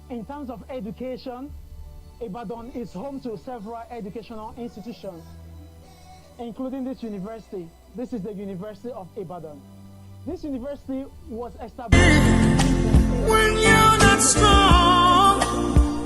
In terms of education, Ibadan is home to several educational institutions, including this university. This is the University of Ibadan. This university was established when you're not strong,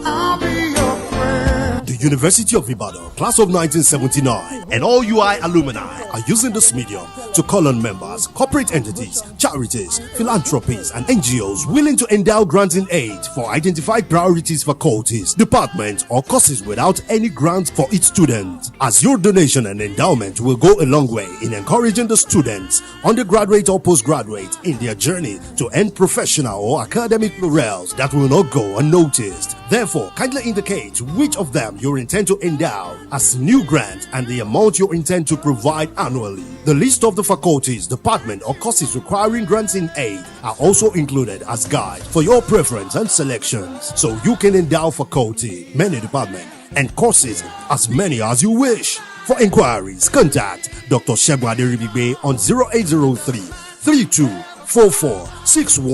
I'll be your friend. The University of Ibadan, class of 1979, and all UI alumni are using this medium to call on members, corporate entities, charities, philanthropies, and NGOs willing to endow granting aid for identified priorities, faculties, departments, or courses without any grant for each student. As your donation and endowment will go a long way in encouraging the students, undergraduate or postgraduate, in their journey to earn professional or academic laurels that will not go unnoticed. Therefore, kindly indicate which of them you intend to endow as new grant and the amount you intend to provide annually. The list of the faculties, department, or courses requiring grants in aid are also included as guide for your preference and selections, so you can endow faculty, many departments, and courses as many as you wish. For inquiries, contact Dr. Segun Aderibigbe on 0803 3244 61.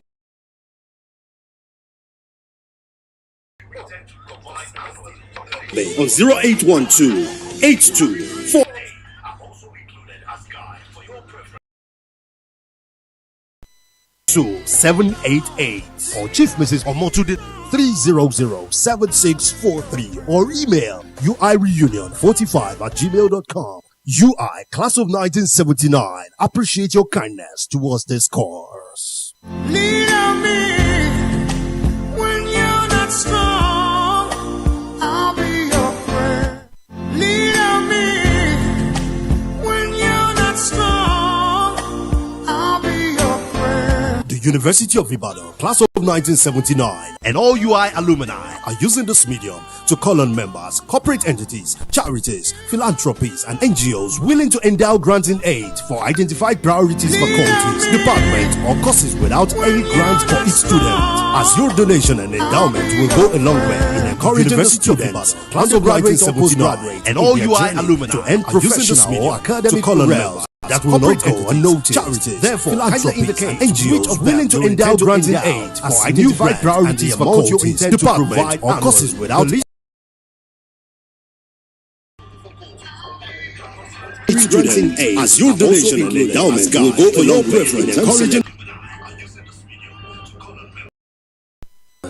On 0812 824 788 or Chief Mrs. Omotude 300-7643 or email uireunion45@gmail.com. UI Class of 1979 appreciate your kindness towards this course. Lean on me when you're not strong, I'll be your friend. Lean on me when you're not strong, I'll be your friend. The University of Ibadan, class of 1979, and all UI alumni are using this medium to call on members, corporate entities, charities, philanthropies, and NGOs willing to endow granting aid for identified priorities, faculties, departments, or courses without any grant for each student. As your donation and endowment will go a long way in encouraging the students, class of 1979, and all UI alumni to earn professional or academic laurels that will not go unnoticed. Charities, therefore, kindly indicate NGOs willing to endow granting aid for identified priorities, faculties, departments, or courses without granting aid. As your donation and endowment will go for your preference, encouraging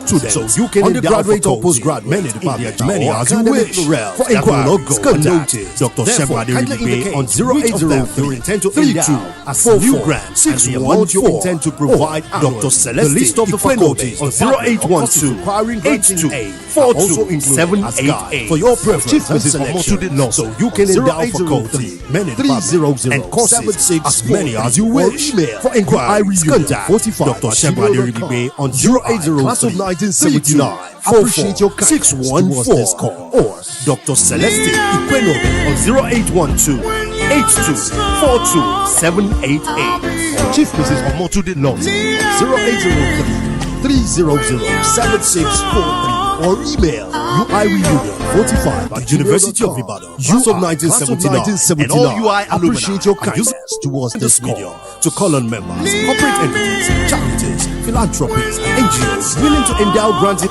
so you can undergraduate or postgraduate, many departments, many as you wish. For inquiries, contact Dr. Segun Aderibigbe on 0803 you intend to endow as new grant 614 you intend to provide Dr. Celeste. The list of the faculties on 0812 82 42788 for your preference and selection. So you can endow faculty, many departments, and courses as many as you wish. For inquiries, contact Dr. Segun Aderibigbe on 0803 1979. Appreciate your kindness towards this call. Or Dr. Celeste Ikwenobe on 0812 8242 788. Or Chief Mrs. Omotude Lawson 0803 300 7643. Or email uireunion45@university of Ibadan. Class of 1979 and all UI alumni appreciate your kindness towards this medium to call on members, corporate entities, charities, philanthropies, and NGOs willing to endow granting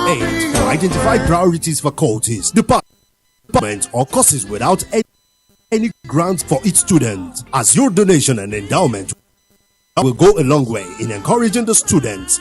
aid for identified priorities, faculties, departments, or courses without any grant for each student. As your donation and endowment will go a long way in encouraging the students,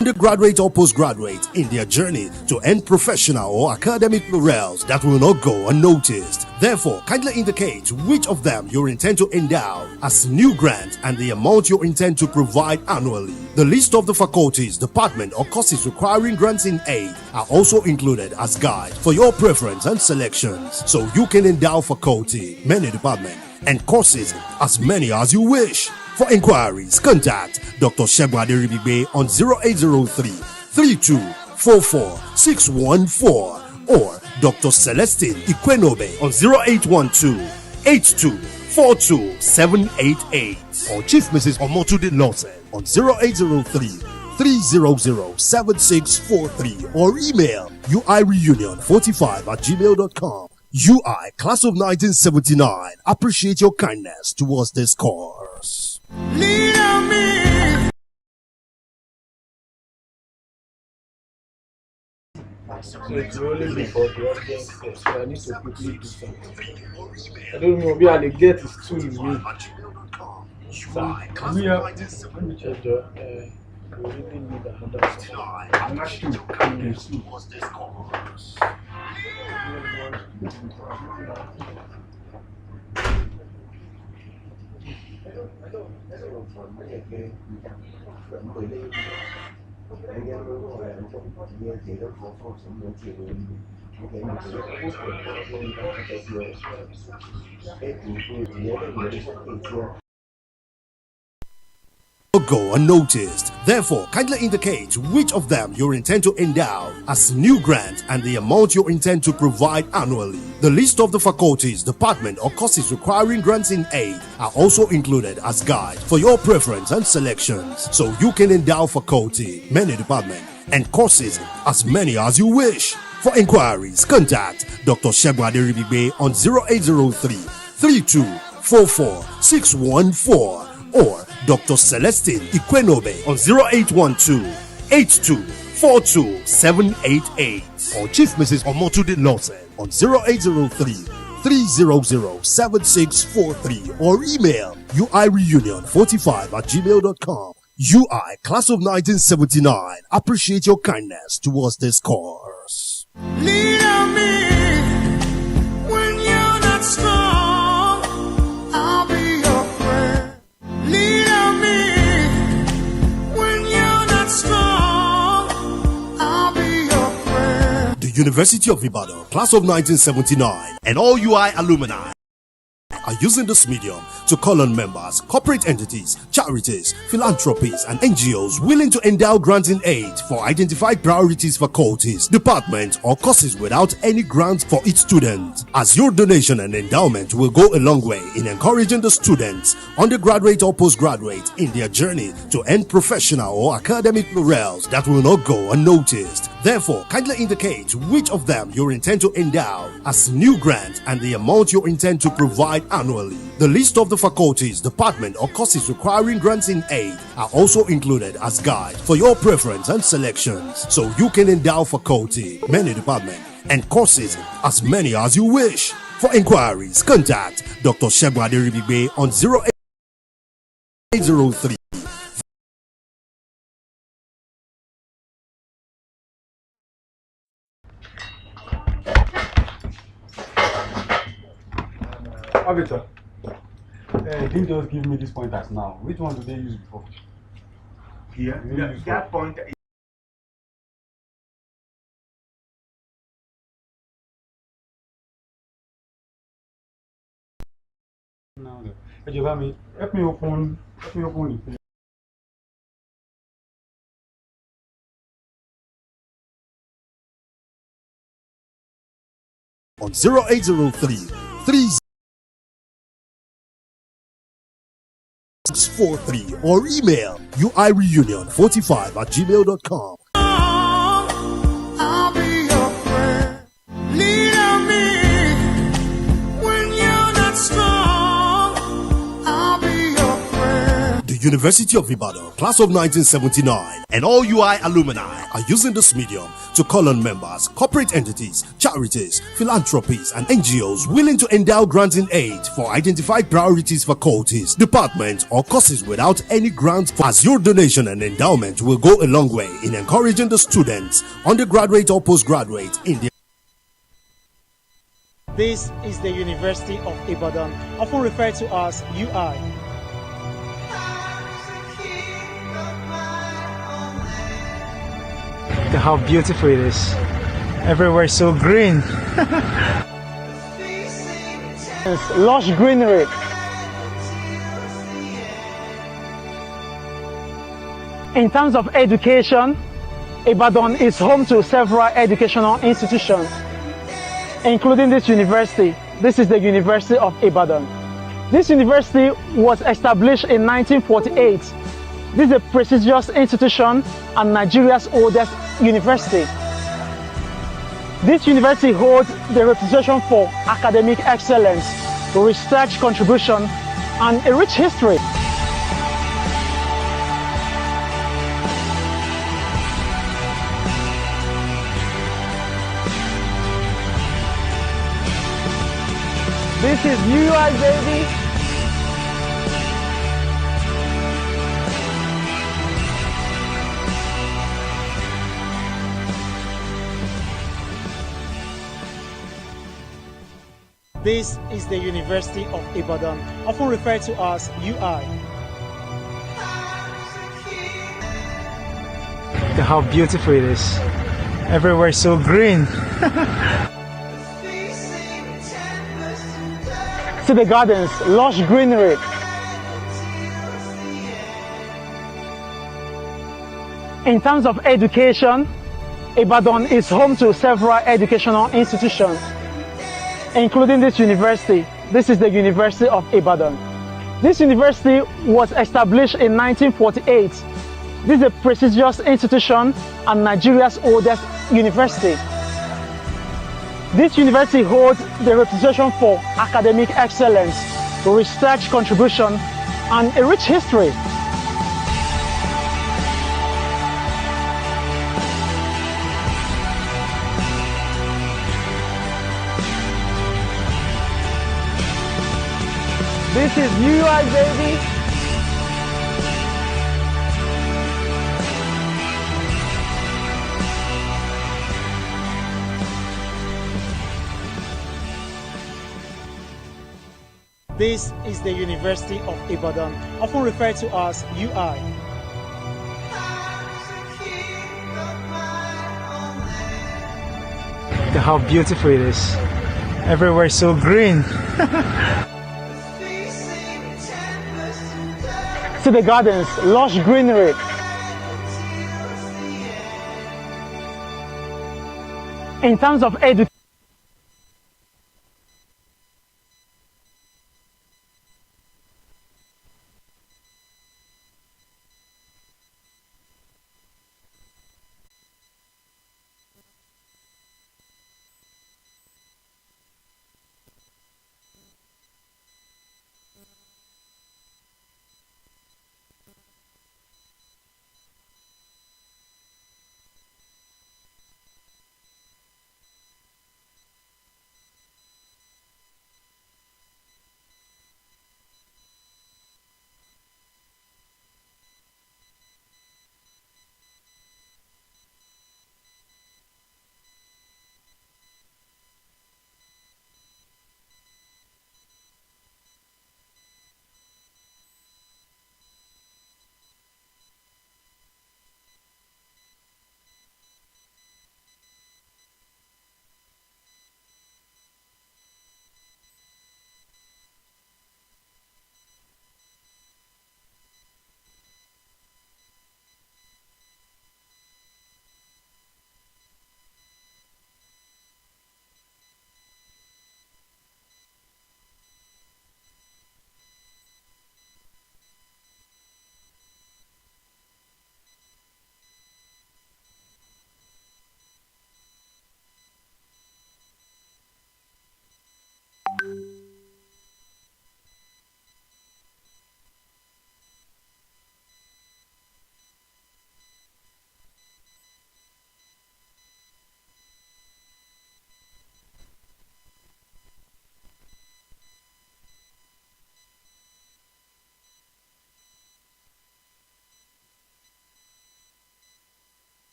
undergraduate or postgraduate, in their journey to earn professional or academic laurels that will not go unnoticed. Therefore, kindly indicate which of them you intend to endow as new grant and the amount you intend to provide annually. The list of the faculties, department, or courses requiring grants in aid are also included as guide for your preference and selections, so you can endow faculty, many departments, and courses as many as you wish. For inquiries, contact Dr. Segun Aderibigbe on 0803 3244 614 or Dr. Celestine Ikwenobe on 0812 8242 788 or Chief Mrs. Omotude Lawson on 0803 300 7643 or email uireunion45@gmail.com. UI Class of 1979 appreciate your kindness towards this course. Lean on me. So it will only be for the audience here. So I need to quickly do something. I don't know, maybe I'll get this tool in me. So, we are, let me check the, we really need another tool. I'm not sure. Go unnoticed. Therefore, kindly indicate which of them you intend to endow as new grant and the amount you intend to provide annually. The list of the faculties, department, or courses requiring grants in aid are also included as guide for your preference and selections, so you can endow faculty, many department, and courses as many as you wish. For inquiries, contact Dr. Shegun Aderibigbe on 0803 3244 614 or Dr. Celestine Ikwenobe on 0812 8242 788 or Chief Mrs. Omotude Lawson on 0803 300 7643 or email uireunion45@gmail.com. UI Class of 1979 appreciate your kindness towards this course. Lean on me when you're not strong. I'll be your friend. Lean on me when you're not strong. I'll be your friend. The University of Ibadan Class of 1979 and all UI alumni are using this medium to call on members, corporate entities, charities, philanthropies, and NGOs willing to endow grants in aid for identified priorities faculties, departments, or courses without any grants for each student. As your donation and endowment will go a long way in encouraging the students, undergraduate or postgraduate, in their journey to earn professional or academic laurels that will not go unnoticed. Therefore, kindly indicate which of them you intend to endow as new grant and the amount you intend to provide annually. The list of the faculties, department, or courses requiring grants in aid are also included as guide for your preference and selections, so you can endow faculty, many department, and courses as many as you wish. For inquiries, contact Dr. Shegun Aderibigbe on 0803 Arbiter, didn't just give me these pointers now. Which one do they use before? Here, that point is now. Help me open the. on 0803 3643 or email uireunion45@gmail.com. I'll be your friend. Lean on me when you're not strong. I'll be your friend. The University of Ibadan Class of 1979 and all UI alumni are using this medium to call on members, corporate entities, charities, philanthropies, and NGOs willing to endow grants in aid for identified priorities faculties, departments, or courses without any grants, as your donation and endowment will go a long way in encouraging the students, undergraduate or postgraduate, in the This is the University of Ibadan, often referred to as UI. Look at how beautiful it is. Everywhere is so green. It's lush greenery. In terms of education, Ibadan is home to several educational institutions, including this university. This is the University of Ibadan. This university was established in 1948. This is a prestigious institution and Nigeria's oldest university. This university holds the reputation for academic excellence, research contribution, and a rich history. This is UI, baby. This is the University of Ibadan, often referred to as UI. Look at how beautiful it is. Everywhere is so green. See the gardens, lush greenery. In terms of education, Ibadan is home to several educational institutions, including this university. This is the University of Ibadan. This university was established in 1948. This is a prestigious institution and Nigeria's oldest university. This university holds the reputation for academic excellence, research contribution, and a rich history. This is UI, baby. This is the University of Ibadan, often referred to as UI. Look at how beautiful it is. Everywhere is so green. See the gardens, lush greenery. In terms of education,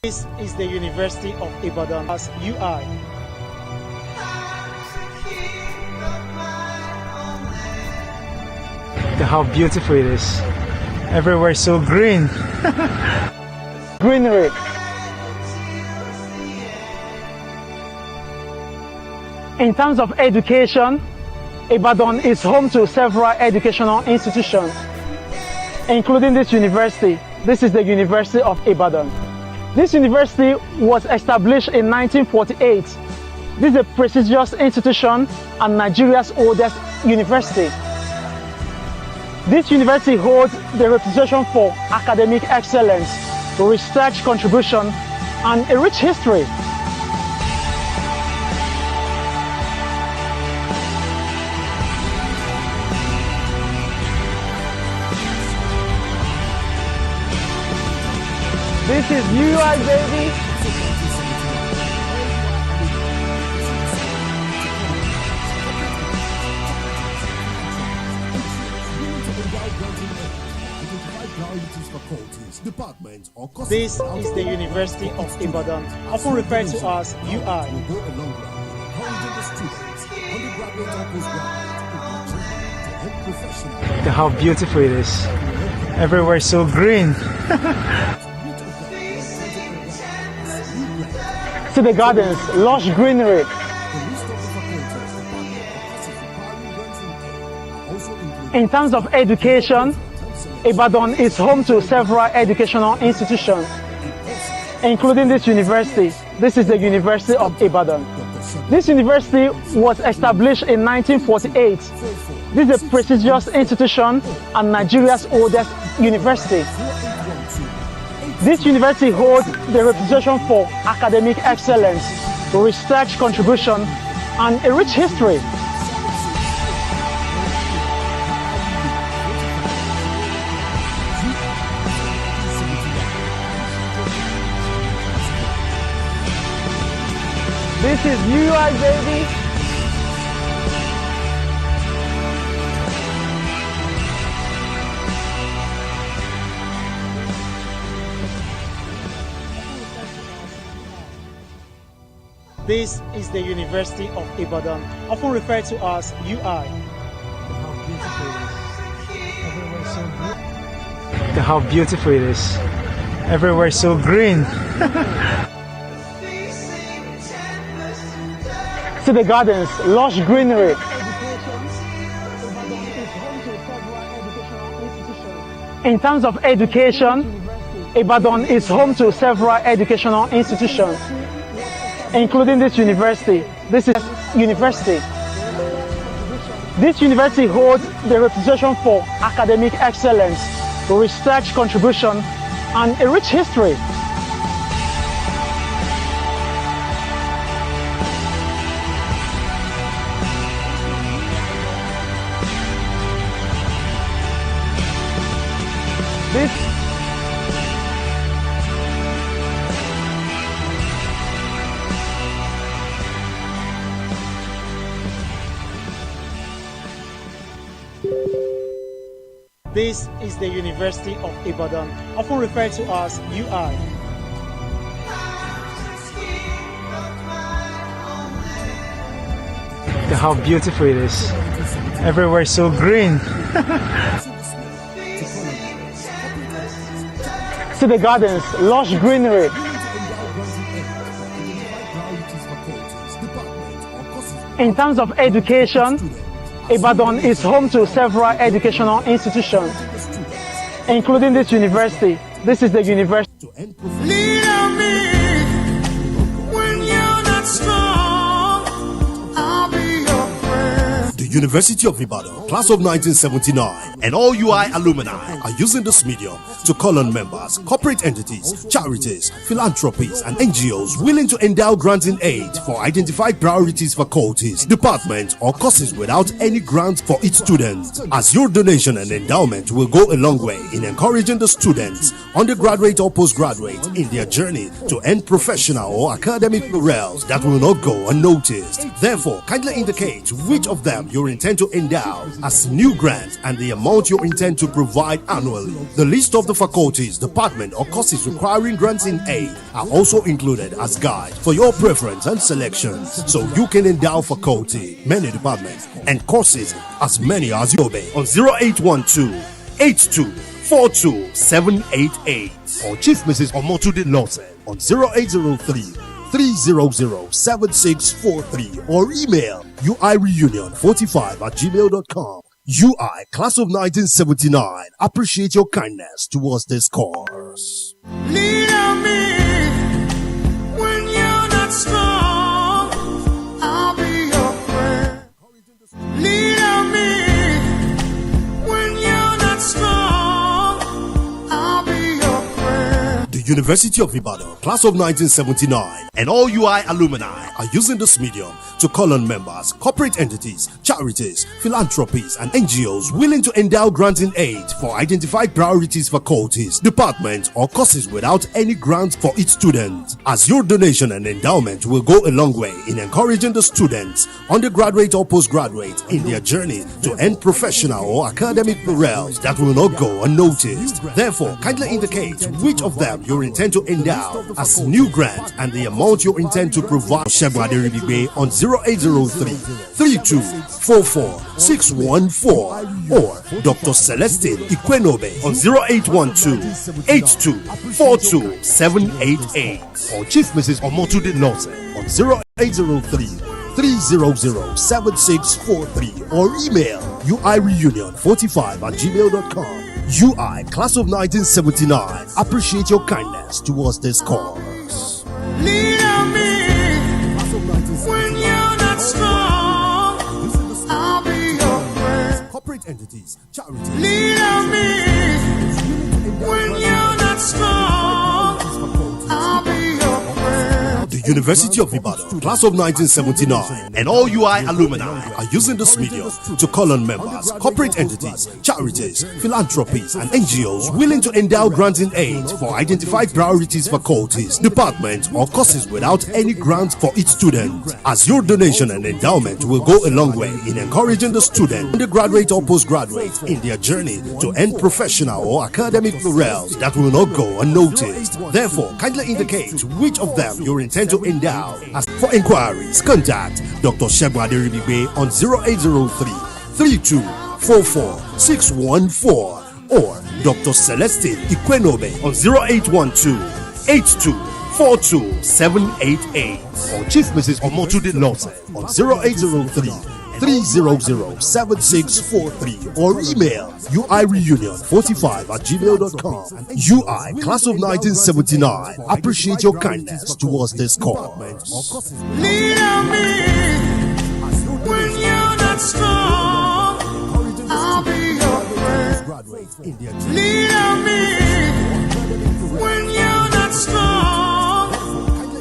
This is the University of Ibadan as UI. Look at how beautiful it is. Everywhere is so green. Greenery. In terms of education, Ibadan is home to several educational institutions, including this university. This is the University of Ibadan. This university was established in 1948. This is a prestigious institution and Nigeria's oldest university. This university holds the reputation for academic excellence, research contribution, and a rich history. This is UI, baby. Department or This is the University of Ibadan, often referred to as UI. Go a long way in encouraging the students, undergraduate or postgraduate, to help professional. Look at how beautiful it is. Everywhere is so green. See the gardens, lush greenery. In terms of education, Ibadan is home to several educational institutions, including this university. This is the University of Ibadan. This university was established in 1948. This is a prestigious institution and Nigeria's oldest university. This university holds the reputation for academic excellence, research contribution, and a rich history. This is UI, baby. This is the University of Ibadan, often referred to as UI. Look at how beautiful it is. Everywhere is so green. See the gardens, lush greenery. In terms of education, Ibadan is home to several educational institutions, including this university. This is university. This university holds the reputation for academic excellence, research contribution, and a rich history. This is the University of Ibadan, often referred to as UI. Look at how beautiful it is. Everywhere is so green. See the gardens, lush greenery. In terms of education, Ibadan is home to several educational institutions, including this university. This is the university. Lean on me when you're not strong. I'll be your friend. The University of Ibadan, class of 1979, and all UI alumni are using this medium to call on members, corporate entities, charities, philanthropies, and NGOs willing to endow granting aid for identified priorities, faculties, departments, or courses without any grant for each student. As your donation and endowment will go a long way in encouraging the students, undergraduate or postgraduate, in their journey to earn professional or academic laurels that will not go unnoticed. Therefore, kindly indicate which of them you you intend to endow as new grants and the amount you intend to provide annually. The list of the faculties, department, or courses requiring grants in aid are also included as guide for your preference and selections, so you can endow faculty, many departments, and courses as many as you obey on 0812 82 42788 or Chief Mrs. Omotude Lawson on 0803 300 7643 or email uireunion45@gmail.com. UI Class of 1979 appreciate your kindness towards this course. Lean on me when you're not strong. I'll be your friend. Lean on me when you're not strong. I'll be your friend. The University of Ibadan, Class of 1979, and all UI alumni are using this medium to call on members, corporate entities, charities, philanthropies, and NGOs willing to endow grants in aid for identified priorities faculties, departments, or courses without any grants for each student. As your donation and endowment will go a long way in encouraging the students, undergraduate or postgraduate, in their journey to end professional or academic laurels that will not go unnoticed. Therefore, kindly indicate which of them you intend to endow as new grant and the amount you intend to provide. Shebu Aderibigbe on 0803 3244 614 or Dr. Celestine Ikwenobe on 0812 82 42788 or Chief Mrs. Omotude Lawson on 0803 300 7643 or email uireunion45@gmail.com. UI Class of 1979 appreciate your kindness towards this cause. Lean on me when you're not strong. I'll be your friend. Corporate entities, charities. Lean on me when you're not strong. I'll be your friend. The University of Ibadan, Class of 1979, and all UI alumni are using this medium to call on members, corporate entities, charities, philanthropies, and NGOs willing to endow grants in aid for identified priorities faculties, departments, or courses without any grants for each student. As your donation and endowment will go a long way in encouraging the student, undergraduate or postgraduate, in their journey to end professional or academic laurels that will not go unnoticed. Therefore, kindly indicate which of them you intend to endow. As for inquiries, contact Dr. Shebu Aderibigbe on 0803 3244 614 or Dr. Celestine Ikwenobe on 0812 82 42788 or Chief Mrs. Omotude Lawson on 0803 300 7643 or email uireunion45@gmail.com. UI Class of 1979 appreciate your kindness towards this cause. Lean on me when you're not strong. I'll be your friend. Lean on me when you're not strong.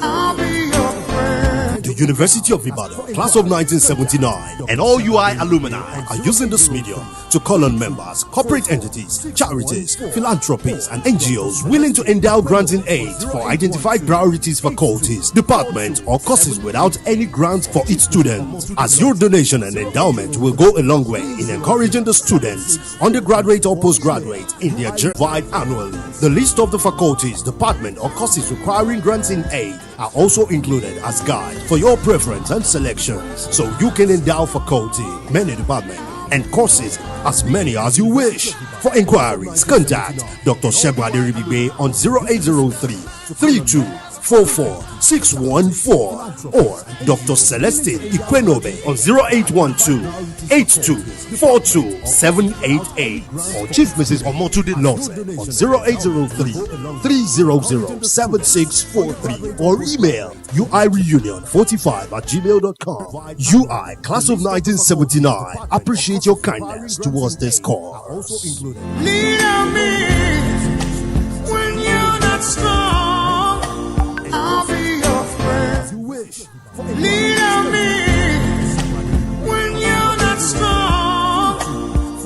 I'll be your friend. The University of Ibadan, Class of 1979, and all UI alumni are using this medium to call on members, corporate entities, charities, philanthropies, and NGOs willing to endow grants in aid for identified priorities faculties, departments, or courses without any grants for each student. As your donation and endowment will go a long way in encouraging the students, undergraduate or postgraduate, in their journey annually. The list of the faculties, department, or courses requiring grants in aid are also included as guide for your preference and selections, so you can endow faculty, many departments, and courses as many as you wish. For inquiries, contact Dr. Shebu Aderibigbe on 0803 3244 614 or Dr. Celestine Ikwenobe on 0812 82 42788 or Chief Mrs. Omotude Lawson on 0803 300 7643 or email uireunion45@gmail.com. UI Class of 1979 appreciate your kindness towards this cause. Lean on me when you're not strong. I'll be your friend. Lean on me when you're not strong.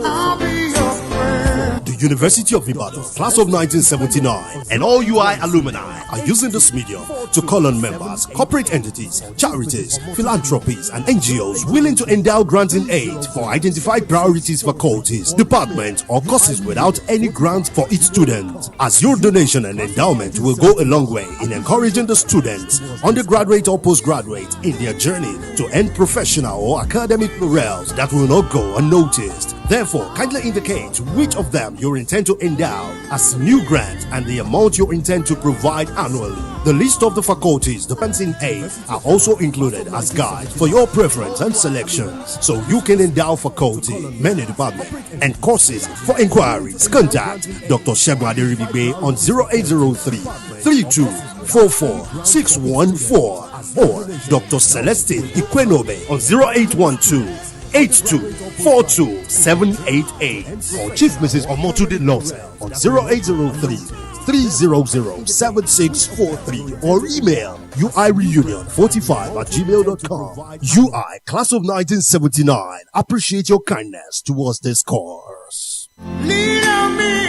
I'll be your friend. The University of Ibadan, class of 1979, and all UI alumni are using this medium to call on members, corporate entities, charities, philanthropies, and NGOs willing to endow granting aid for identified priorities faculties, departments, or courses without any grant for each student. As your donation and endowment will go a long way in encouraging the students, undergraduate or postgraduate, in their journey to earn professional or academic laurels that will not go unnoticed. Therefore, kindly indicate which of them you intend to endow as new grant and the amount you intend to provide annually. The list of the faculties dispensing aid are also included as guide for your preference and selections, so you can endow faculty, many departments, and courses. For inquiries, contact Dr. Shegun Aderibigbe on 0803 3244 614 or Dr. Celestine Ikwenobe on 0812 8242-788 or Chief Mrs. Omotude Lawson on 0803 300-7643 or email uireunion45@gmail.com. UI Class of 1979 appreciate your kindness towards this course. Lean on me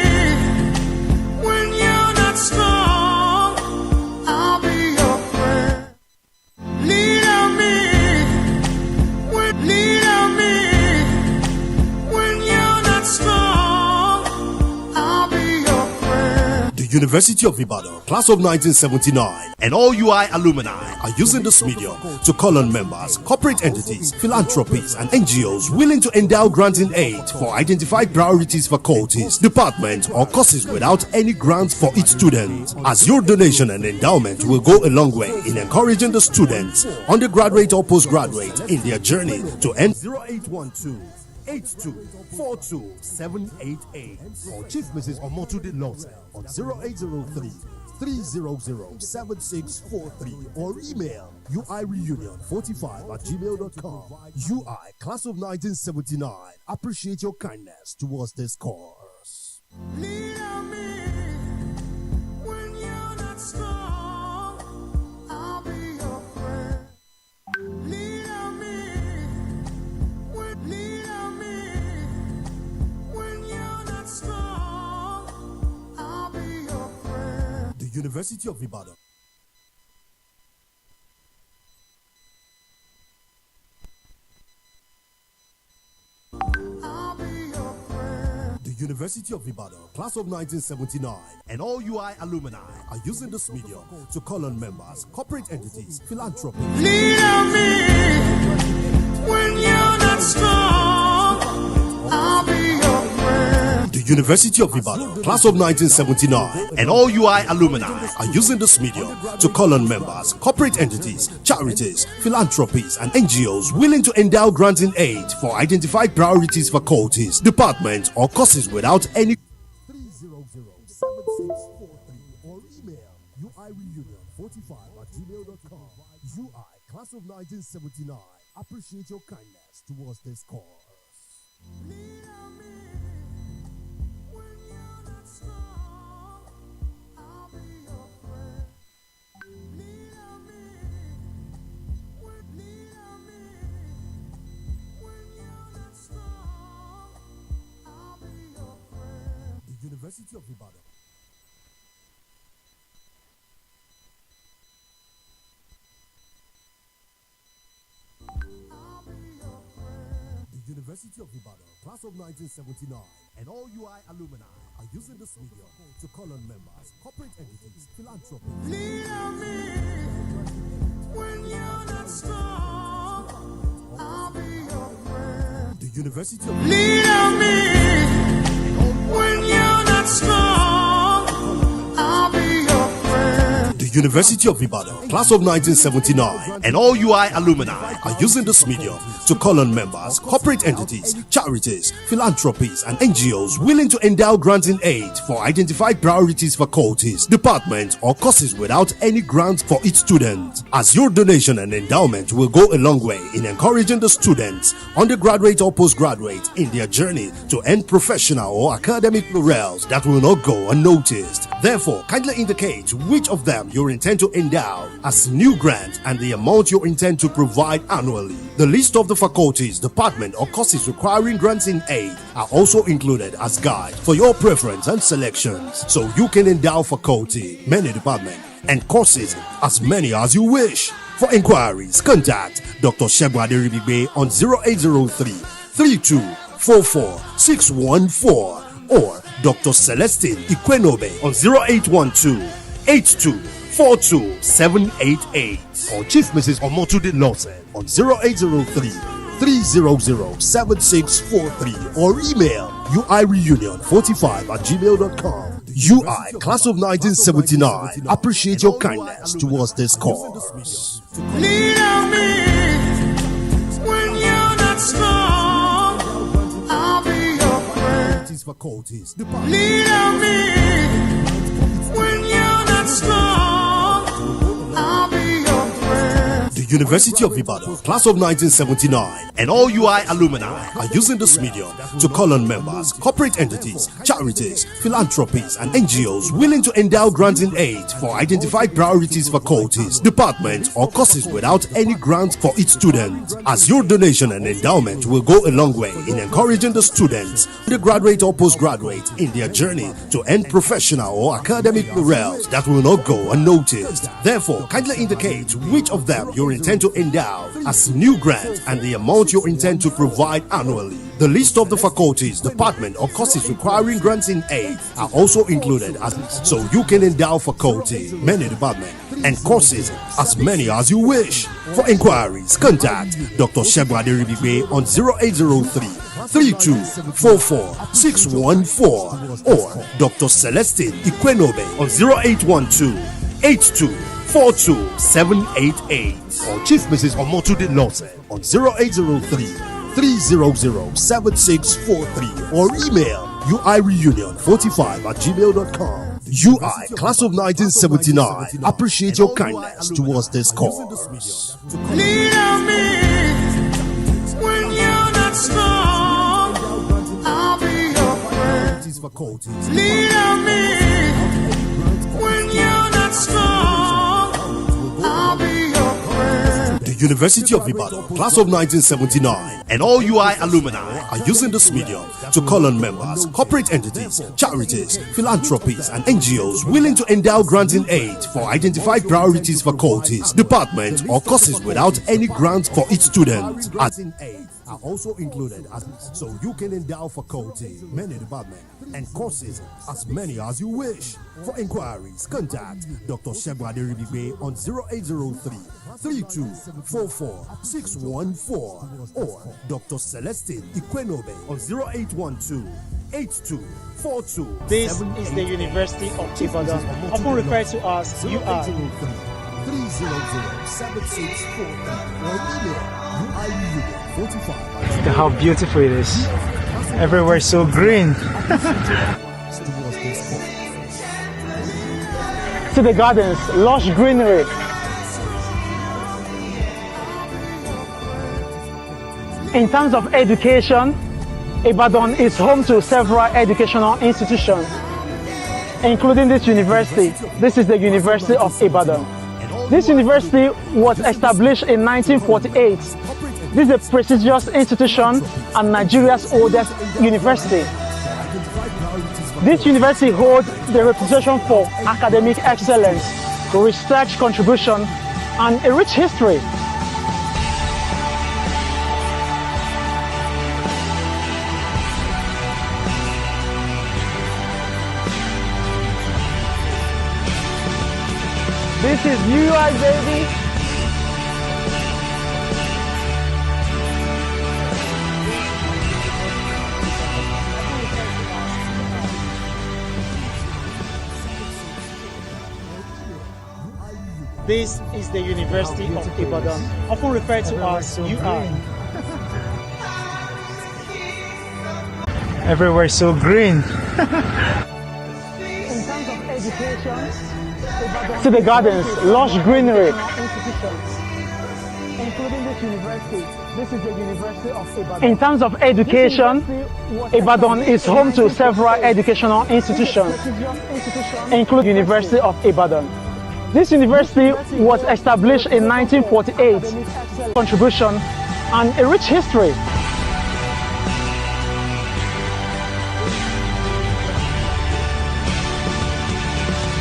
when you're not strong. I'll be your friend. Lean on me when you're not strong. I'll be your friend. The University of Ibadan, class of 1979, and all UI alumni are using this medium to call on members, corporate entities, philanthropies, and NGOs willing to endow granting aid for identified priorities faculties, departments, or courses without any grants for each student. As your donation and endowment will go a long way in encouraging the students, undergraduate or postgraduate, in their journey to end 0812 8242-788 or Chief Mrs. Omotude Lawson on 0803 300-7643 or email uireunion45@gmail.com. UI Class of 1979 appreciate your kindness towards this course. Lean on me when you're not strong. I'll be your friend. Lean on me when you're not strong. I'll be your friend. The University of Ibadan. I'll be your friend. The University of Ibadan, class of 1979, and all UI alumni are using this medium to call on members, corporate entities, philanthropies. Lean on me when you're not strong. I'll be your friend. The University of Ibadan, class of 1979, and all UI alumni are using this medium to call on members, corporate entities, charities, philanthropies, and NGOs willing to endow granting aid for identified priorities faculties, departments, or courses without any 300-7643 or email uireunion45@gmail.com. UI Class of 1979 appreciate your kindness towards this course. Lean on me when you're not strong. I'll be your friend. Lean on me when you're not strong. I'll be your friend. The University of Ibadan. I'll be your friend. The University of Ibadan, class of 1979, and all UI alumni are using this medium to call on members, corporate entities, philanthropies. Lean on me when you're not strong. I'll be your friend. The University of Lean on me when you're not strong. I'll be your friend. The University of Ibadan, class of 1979, and all UI alumni are using this medium to call on members, corporate entities, charities, philanthropies, and NGOs willing to endow granting aid for identified priorities faculties, departments, or courses without any grant for each student. As your donation and endowment will go a long way in encouraging the students, undergraduate or postgraduate, in their journey to earn professional or academic laurels that will not go unnoticed. Therefore, kindly indicate which of them you intend to endow as new grant and the amount you intend to provide annually. The list of the faculties, department, or courses requiring grants in aid are also included as guide for your preference and selections, so you can endow faculty, many departments, and courses as many as you wish. For inquiries, contact Dr. Shegun Aderibigbe on 0803 3244 614 or Dr. Celestine Ikwenobe on 0812 8242 788 or Chief Mrs. Omotude Lawson on 0803 300 7643 or email uireunion45@gmail.com. UI Class of 1979 appreciate your kindness towards this cause. Lean on me when you're not strong. I'll be your friend. Lean on me when you're not strong. I'll be your friend. The University of Ibadan, Class of 1979, and all UI alumni are using this medium to call on members, corporate entities, charities, philanthropies, and NGOs willing to endow grants in aid for identified priorities faculties, departments, or courses without any grant for each student. As your donation and endowment will go a long way in encouraging the students, undergraduate or postgraduate, in their journey to end professional or academic morale that will not go unnoticed. Therefore, kindly indicate which of them you intend to endow as new grant and the amount you intend to provide annually. The list of the faculties, department, or courses requiring grants in aid are also included as so you can endow faculty, many departments, and courses as many as you wish. For inquiries, contact Dr. Shegun Aderibigbe on 0803 3244 614 or Dr. Celestine Ikwenobe on 0812 8242 788 or Chief Mrs. Omotude Lawson on 0803 300 7643 or email uireunion45@gmail.com. UI Class of 1979 appreciate your kindness towards this cause. Lean on me when you're not strong. I'll be your friend. Lean on me when you're not strong. I'll be your friend. The University of Ibadan, Class of 1979, and all UI alumni are using this medium to call on members, corporate entities, charities, philanthropies, and NGOs willing to endow grants in aid for identified priorities faculties, departments, or courses without any grant for each student. As in aid are also included as so you can endow faculty, many departments, and courses as many as you wish. For inquiries, contact Dr. Shegun Aderibigbe on 0803 3244 614 or Dr. Celestine Ikwenobe on 0812 8242. This is the University of Ibadan, often referred to as UI. 300-7643 or email Look at how beautiful it is. Everywhere so green. To the gardens, lush greenery. In terms of education, Ibadan is home to several educational institutions, including this university. This is the University of Ibadan. This university was established in 1948. This is a prestigious institution and Nigeria's oldest university. This university holds the reputation for academic excellence, research contribution, and a rich history. This is UI, baby. This is the University of Ibadan, often referred to as UI. Everywhere so green. In terms of education, to the gardens, lush greenery. Institutions, including this university. This is the University of Ibadan. In terms of education, Ibadan is home to several educational institutions, including University of Ibadan. This university was established in 1948. Contribution and a rich history.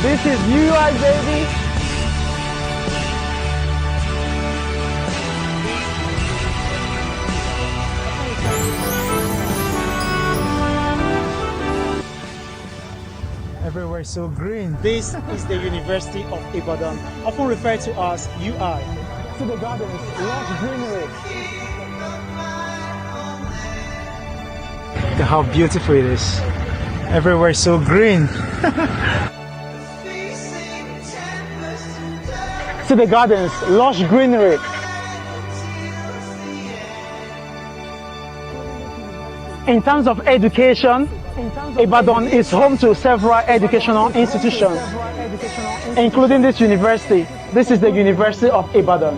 This is UI, baby. Everywhere so green. This is the University of Ibadan, often referred to as UI. To the gardens, lush greenery. Look at how beautiful it is. Everywhere so green. To the gardens, lush greenery. In terms of education, Ibadan is home to several educational institutions, including this university. This is the University of Ibadan.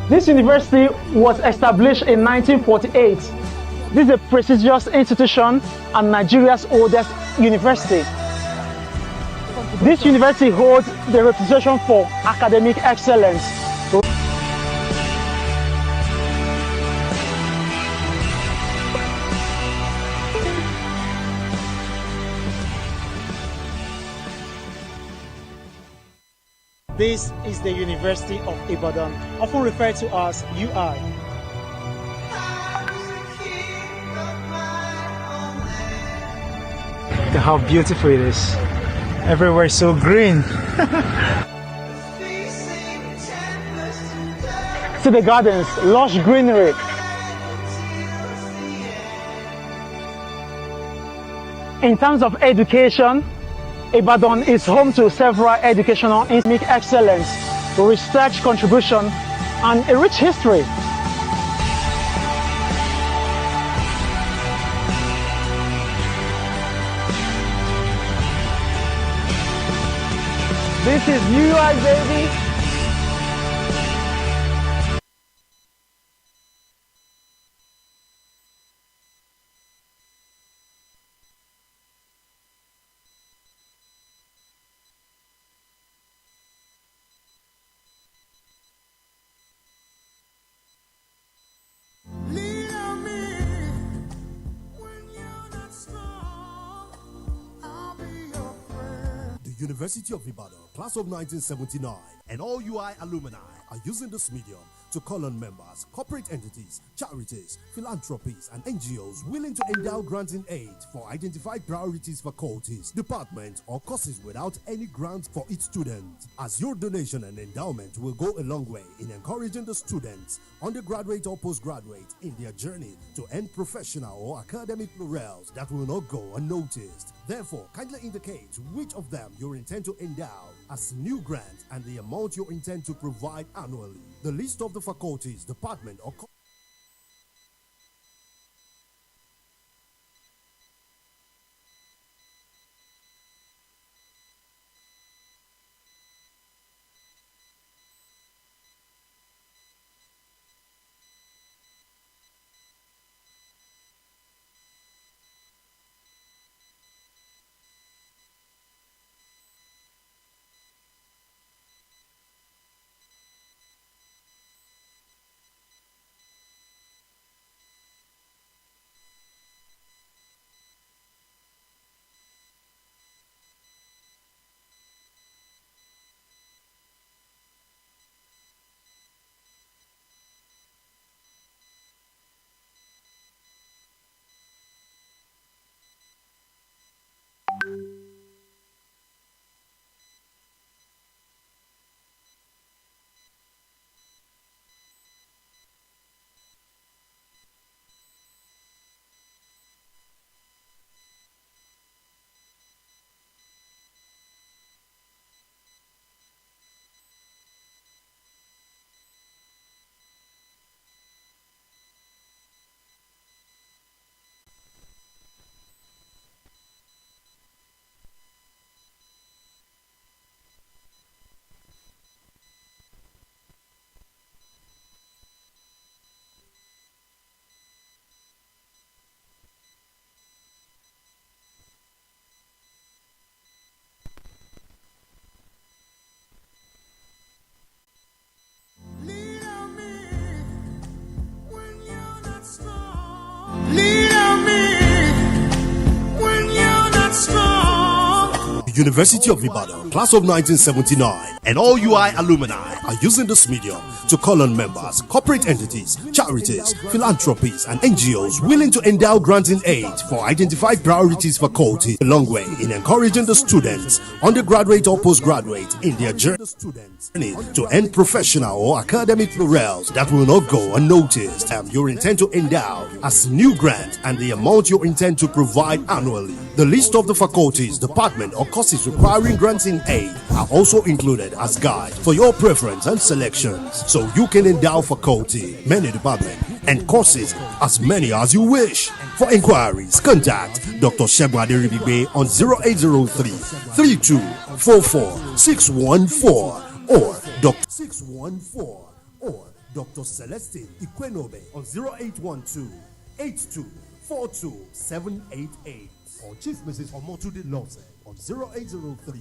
This university was established in 1948. This is a prestigious institution and Nigeria's oldest university. This university holds the reputation for academic excellence. This is the University of Ibadan, often referred to as UI. Look at how beautiful it is. Everywhere so green. To the gardens, lush greenery. In terms of education, Ibadan is home to several educational academic excellence, research contribution, and a rich history. This is UI, baby. Lean on me when you're not strong. I'll be your friend. The University of Ibadan, class of 1979, and all UI alumni are using this medium to call on members, corporate entities, charities, philanthropies, and NGOs willing to endow granting aid for identified priorities faculties, departments, or courses without any grant for each student. As your donation and endowment will go a long way in encouraging the students, undergraduate or postgraduate, in their journey to earn professional or academic laurels that will not go unnoticed. Therefore, kindly indicate which of them you intend to endow as new grant and the amount you intend to provide annually. The list of the faculties, department, or University of Ibadan, class of 1979, and all UI alumni are using this medium to call on members, corporate entities, charities, philanthropies, and NGOs willing to endow granting aid for identified priorities faculty, a long way in encouraging the students, undergraduate or postgraduate, in their journey to end professional or academic laurels that will not go unnoticed. You intend to endow as new grant and the amount you intend to provide annually. The list of the faculties, department, or courses requiring granting aid are also included as guide for your preference and selections, so you can endow faculty, many departments, and courses as many as you wish. For inquiries, contact Dr. Shebwade Ribibe on 0803 3244 614 or Dr. 614 or Dr. Celestine Ikwenobe on 0812 8242 788 or Chief Mrs. Omotude Lose on 0803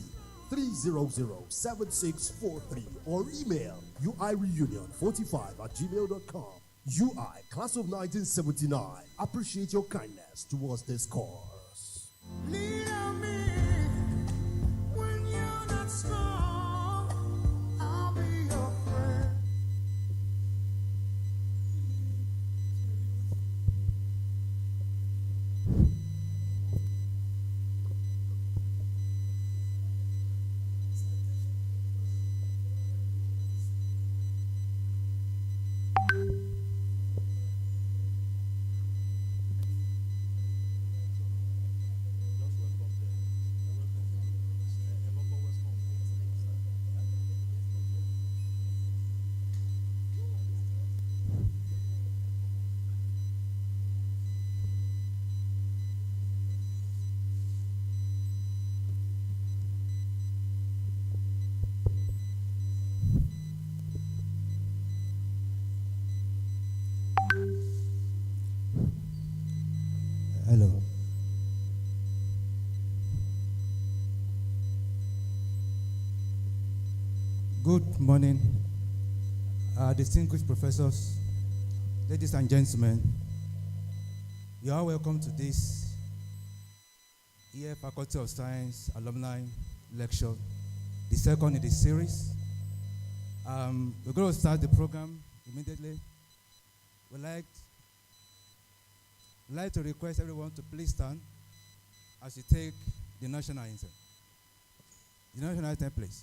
300 7643 or email uireunion45@gmail.com. UI, class of 1979, appreciate your kindness towards this cause. Lean on me when you're not strong. I'll be your friend. Hello. Good morning, distinguished professors, ladies and gentlemen. You are welcome to this year Faculty of Science Alumni Lecture, the second in the series. We're going to start the program immediately. We'd like to request everyone to please stand as you take the national anthem. The national anthem, please.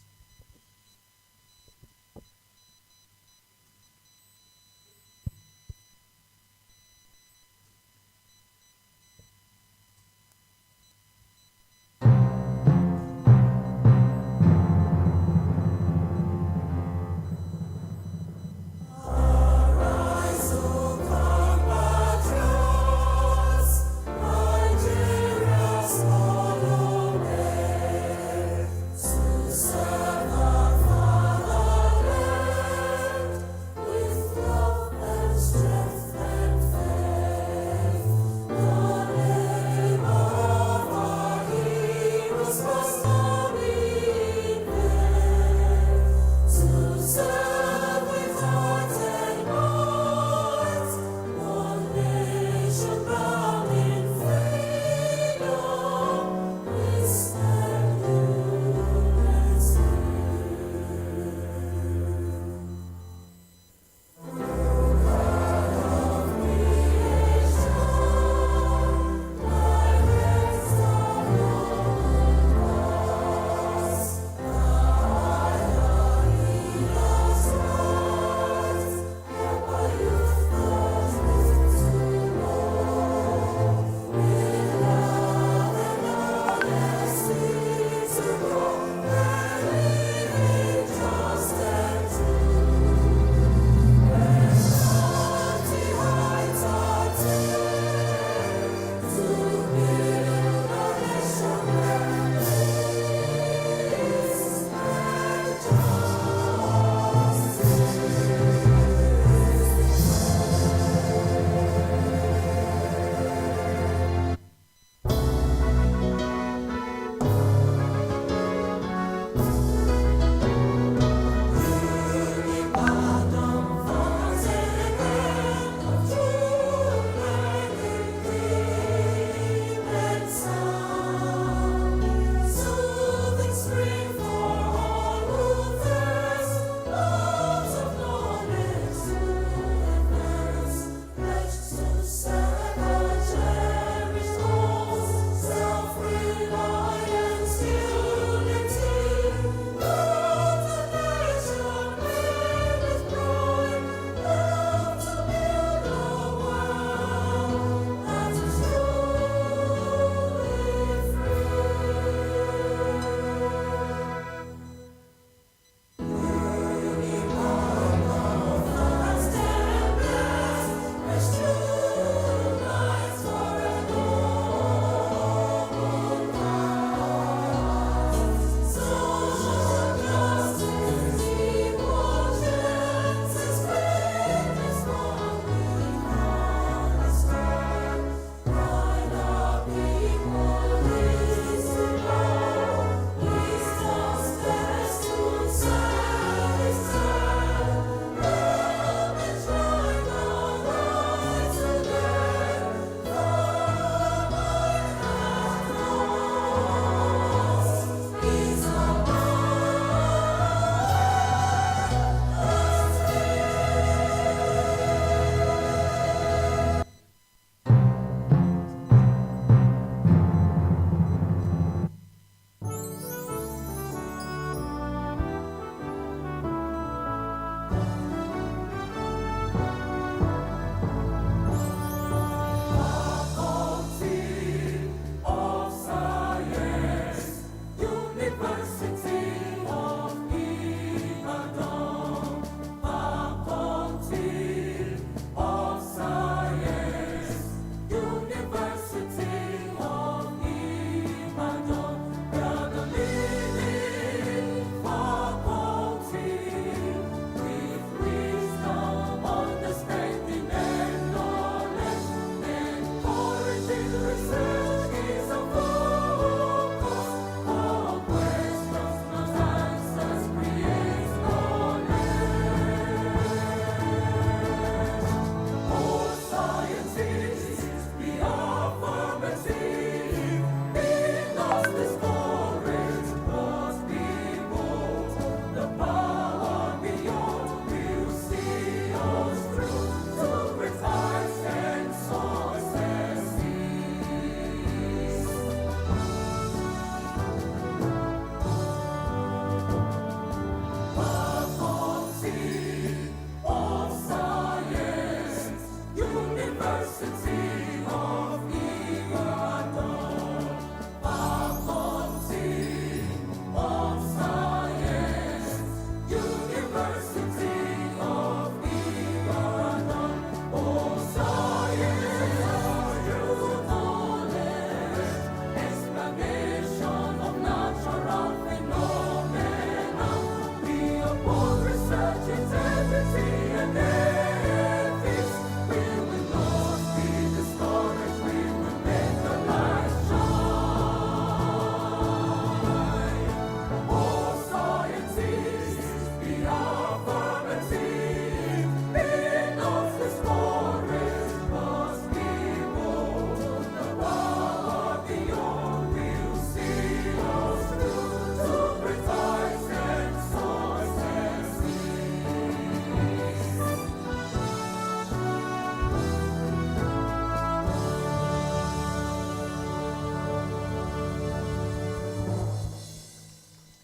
So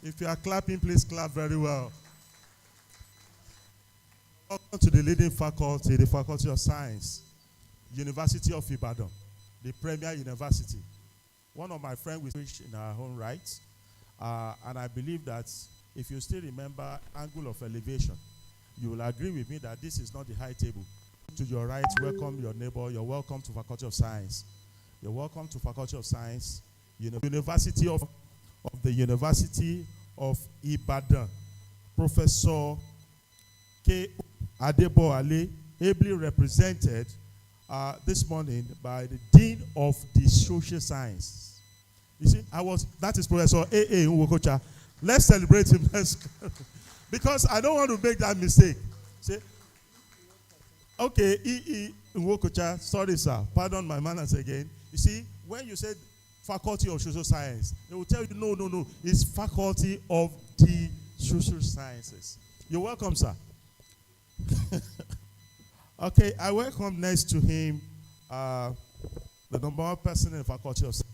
If you are clapping, please clap very well. Welcome to the leading faculty, the Faculty of Science, University of Ibadan, the premier university. One of my friends will preach in our own right, and I believe that if you still remember angle of elevation, you will agree with me that this is not the high table. To your right, welcome your neighbor. You're welcome to Faculty of Science. You're welcome to Faculty of Science, University of the University of Ibadan. Professor K. Adeboale, ably represented this morning by the Dean of the Social Science. You see, that is Professor A.A. Nwokocha. Let's celebrate him. Because I don't want to make that mistake. See? Okay, E.E. Nwokocha, sorry sir, pardon my manners again. You see, when you said Faculty of Social Science, they will tell you, no, it's Faculty of the Social Sciences. You're welcome, sir. Okay, I welcome next to him the number one person in the Faculty of Science,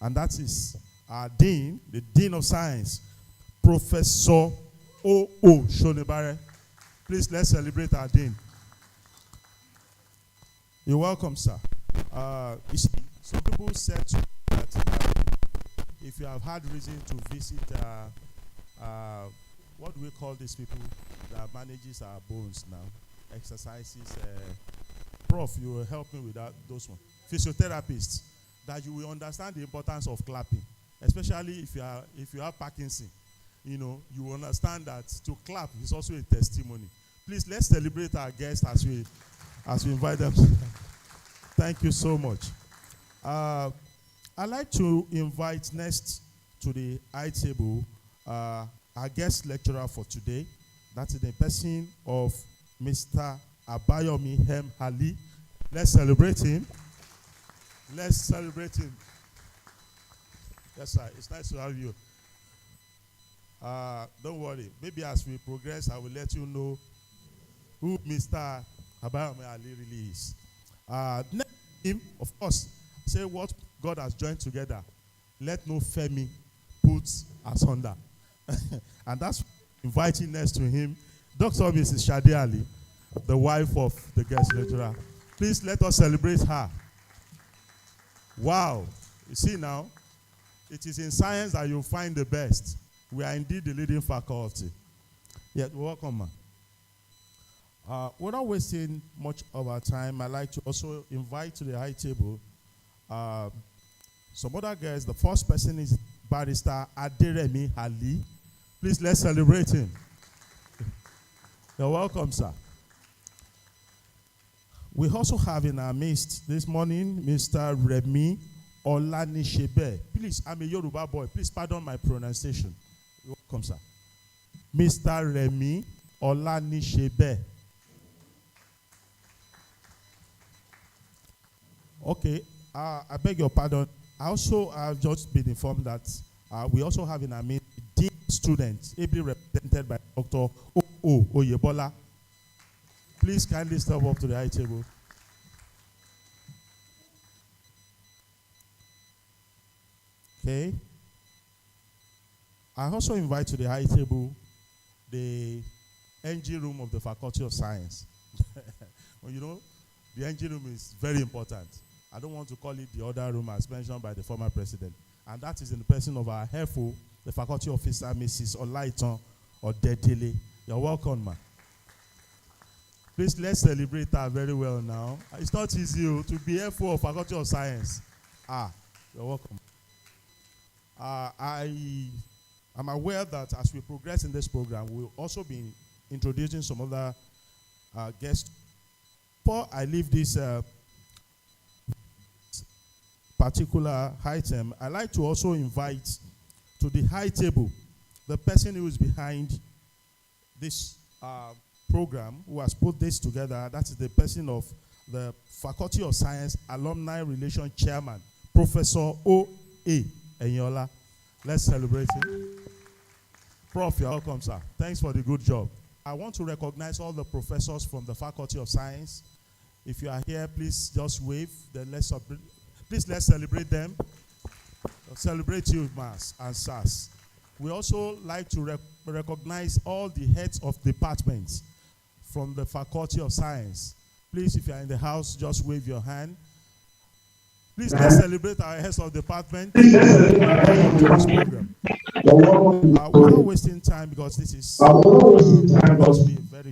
and that is our Dean, the Dean of Science, Professor O.O. Shonibare. Please, let's celebrate our Dean. You're welcome, sir. You see, some people said to me that if you have had reason to visit, what do we call these people that manages our bones now? Exercises. Prof, you will help me with those ones. Physiotherapists, that you will understand the importance of clapping, especially if you have Parkinson. You will understand that to clap is also a testimony. Please, let's celebrate our guests as we invite them. Thank you so much. I'd like to invite next to the high table our guest lecturer for today. That is the person of Mr. Abayomi M. Ali. Let's celebrate him. Let's celebrate him. Yes, sir. It's nice to have you. Don't worry. Maybe as we progress, I will let you know who Mr. Abayomi Ali really is. Next to him, of course, say what God has joined together. Let no Femi put asunder. And that's inviting next to him, Dr. Mrs. Shade Ali, the wife of the guest lecturer. Please let us celebrate her. Wow. You see now, it is in science that you find the best. We are indeed the leading faculty. Yeah, welcome, man. Without wasting much of our time, I'd like to also invite to the high table some other guests. The first person is Barrister Aderemi Ali. Please, let's celebrate him. You're welcome, sir. We also have in our midst this morning Mr. Remi Olanishebe. Please, I'm a Yoruba boy. Please pardon my pronunciation. You're welcome, sir. Mr. Remi Olanishebe. Okay, I beg your pardon. I've just been informed that we also have in our midst Dean students, ably represented by Dr. O.O. Oyebola. Please kindly step up to the high table. Okay. I also invite to the high table the NG room of the Faculty of Science. Well, the NG room is very important. I don't want to call it the other room as mentioned by the former president. And that is in the person of our HEFO, the faculty officer, Mrs. Olaiton Odedele. You're welcome, ma. Please, let's celebrate her very well now. It's not easy to be HEFO of Faculty of Science. You're welcome. I'm aware that as we progress in this program, we'll also be introducing some other guests. Before I leave this particular item, I'd like to also invite to the high table the person who is behind this program, who has put this together. That is the person of the Faculty of Science Alumni Relation Chairman, Professor O.A. Enyola. Let's celebrate him. Prof, you're welcome, sir. Thanks for the good job. I want to recognize all the professors from the Faculty of Science. If you are here, please just wave. Then let's celebrate them. I'll celebrate you, Mas and Sas. We also like to recognize all the heads of departments from the Faculty of Science. Please, if you are in the house, just wave your hand. Please, let's celebrate our heads of department. Welcome to this program. We're not wasting time because this is meant to be a very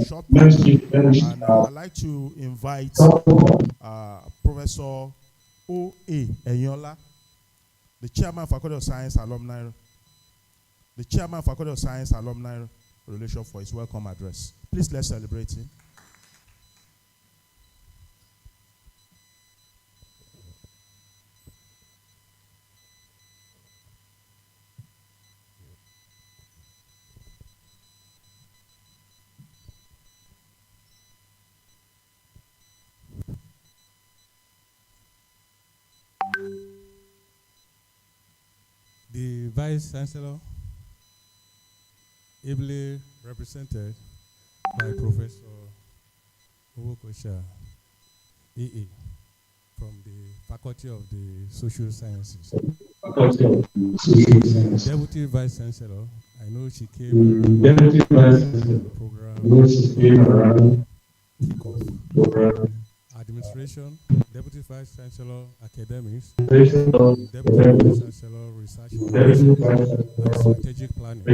short program. And I'd like to invite Professor O.A. Enyola, the Chairman, Faculty of Science Alumni, the Chairman, Faculty of Science Alumni Relation, for his welcome address. Please, let's celebrate him. The Vice Chancellor, ably represented by Professor Owokosha AA from the Faculty of the Social Sciences. Deputy Vice Chancellor, I know she came Deputy Vice Chancellor, program kickoff. Administration, Deputy Vice Chancellor, Academics, Deputy Vice Chancellor, Research and Strategic Planning,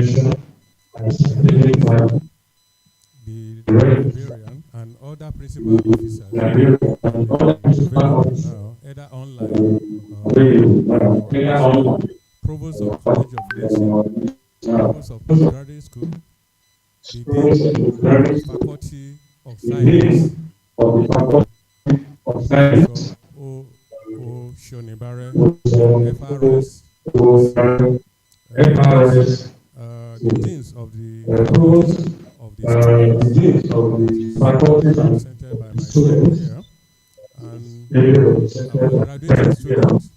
the librarian and other principal officers, either online, Provost of College of Nursing, Provost of Postgraduate School, the Dean of Faculty of Science, Professor O. Shonibare, FRS, the deans of the students represented by my students here, and our graduating students,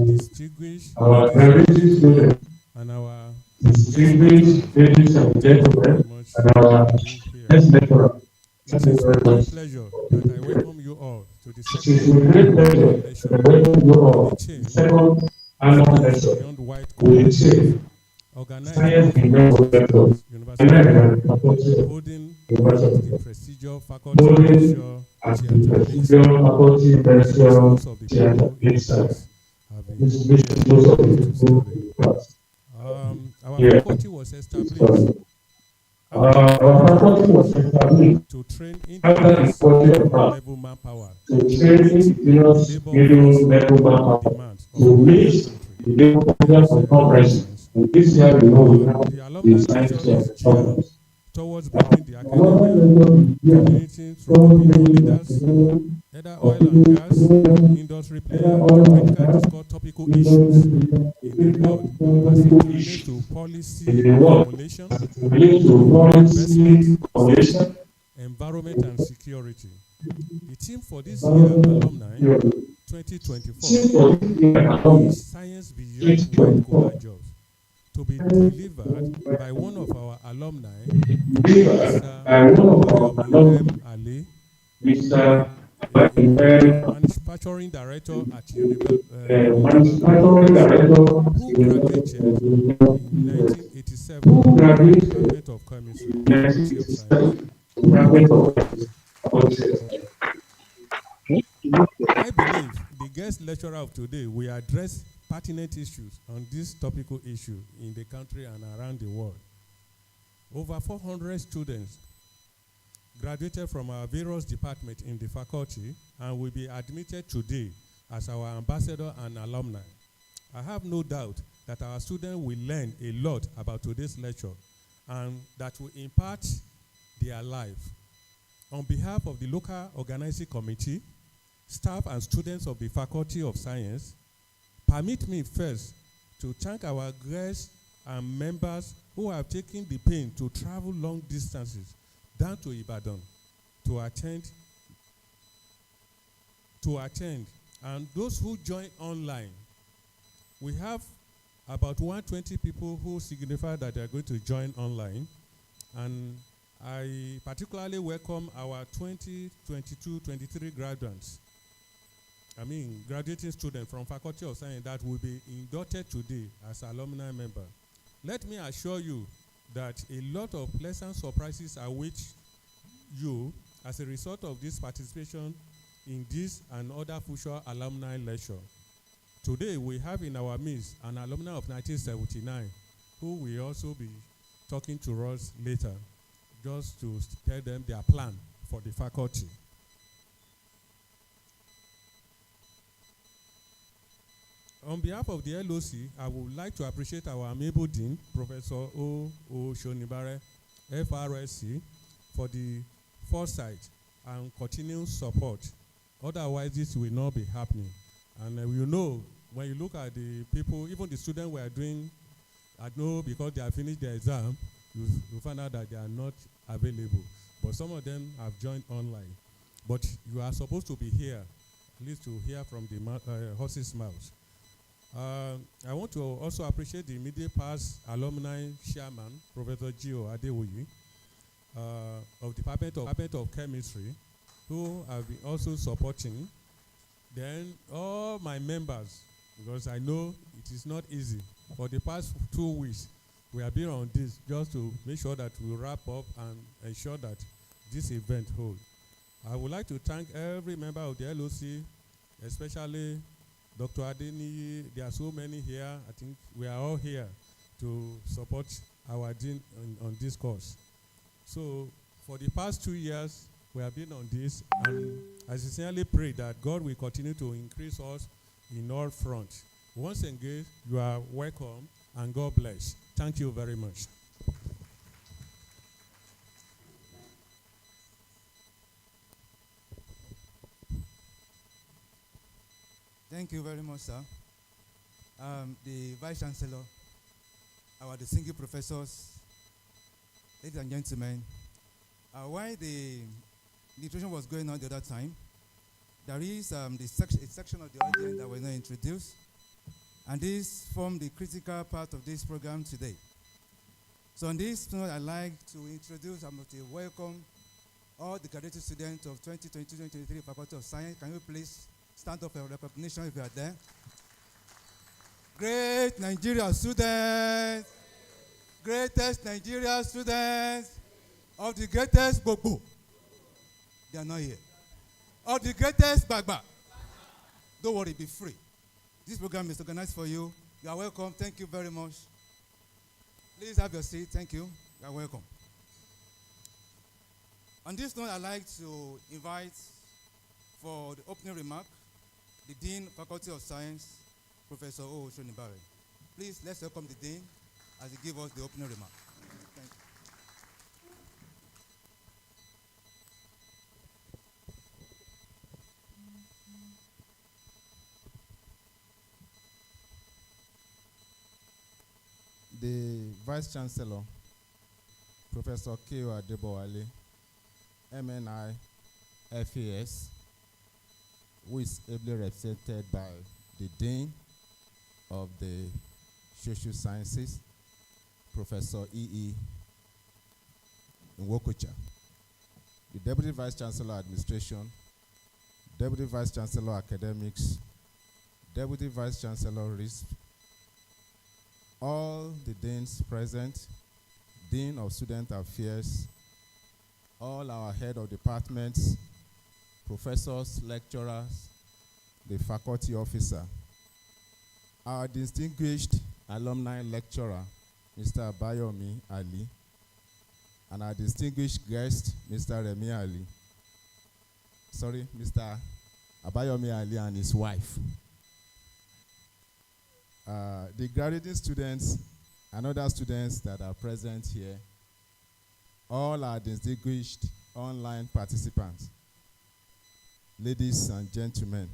distinguished students, and our distinguished ladies and gentlemen, and our guest lecturer. It is a great pleasure that I welcome you all to the second annual lecture Beyond White Coat, organized by the University, holding the prestigious Faculty of Theatre of our faculty was established to train indigenous level manpower to meet the labor of conference. This year we know we have the science of towards building the academia community through opinion leaders, either oil and gas, industry players, critical discuss topical issues in the world as it relates to policy formulation, investment, environment and security. The theme for this year, alumni 2024, is Science Beyond White Collar Jobs, to be delivered by one of our alumni, Mr. Ali, manufacturing director at who graduated in 1987 from the Department of Chemistry, Faculty of Science. I believe the guest lecturer of today will address pertinent issues on this topical issue in the country and around the world. Over 400 students graduated from our various departments in the faculty and will be admitted today as our ambassador and alumni. I have no doubt that our students will learn a lot about today's lecture and that will impact their life. On behalf of the local organizing committee, staff and students of the Faculty of Science, permit me first to thank our guests and members who have taken the pain to travel long distances down to Ibadan to attend, and those who join online. We have about 120 people who signify that they are going to join online, and I particularly welcome our 2022-23 graduates. graduating students from Faculty of Science that will be inducted today as alumni member. Let me assure you that a lot of pleasant surprises await you as a result of this participation in this and other future alumni lecture. Today, we have in our midst an alumni of 1979 who will also be talking to us later, just to tell them their plan for the faculty. On behalf of the LOC, I would like to appreciate our amiable Dean, Professor O. Shonibare, FRSC, for the foresight and continuing support. Otherwise, this will not be happening. And you know, when you look at the people, even the students we are doing, I know because they have finished their exam, you find out that they are not available. But some of them have joined online. But you are supposed to be here, at least to hear from the horse's mouth. I want to also appreciate the immediate past alumni chairman, Professor Gio Adewoyi, of Department of Chemistry, who have been also supporting. Then all my members, because I know it is not easy. For the past 2 weeks, we have been on this just to make sure that we wrap up and ensure that this event holds. I would like to thank every member of the LOC, especially Dr. Adeniyi. There are so many here. I think we are all here to support our dean on this course. So for the past 2 years, we have been on this, and I sincerely pray that God will continue to increase us in all fronts. Once again, you are welcome, and God bless. Thank you very much. Thank you very much, sir. The Vice Chancellor, our distinguished professors, ladies and gentlemen, while the introduction was going on the other time, there is a section of the audience that was not introduced, and this forms the critical part of this program today. So on this note, I'd like to introduce and to welcome all the graduate students of 2022-2023 Faculty of Science. Can you please stand up for recognition if you are there? Great Nigeria students, greatest Nigeria students of the greatest Gbogbo. They are not here. Of the greatest Bagba. Don't worry, be free. This program is organized for you. You are welcome. Thank you very much. Please have your seat. Thank you. You are welcome. On this note, I'd like to invite for the opening remark the Dean, Faculty of Science, Professor O. Shonibare. Please, let's welcome the Dean as he gives us the opening remark. Thank you. The Vice Chancellor, Professor K.O. Adebowale, MNI, FAS, who is ably represented by the Dean of the Social Sciences, Professor E.E. Nwokocha, the Deputy Vice Chancellor Administration, Deputy Vice Chancellor Academics, Deputy Vice Chancellor RISP, all the deans present, Dean of Student Affairs, all our head of departments, professors, lecturers, the faculty officer, our distinguished alumni lecturer, Mr. Abayomi Ali, and our distinguished guest, Mr. Remi Ali. Sorry, Mr. Abayomi Ali and his wife. The graduating students and other students that are present here, all our distinguished online participants, ladies and gentlemen,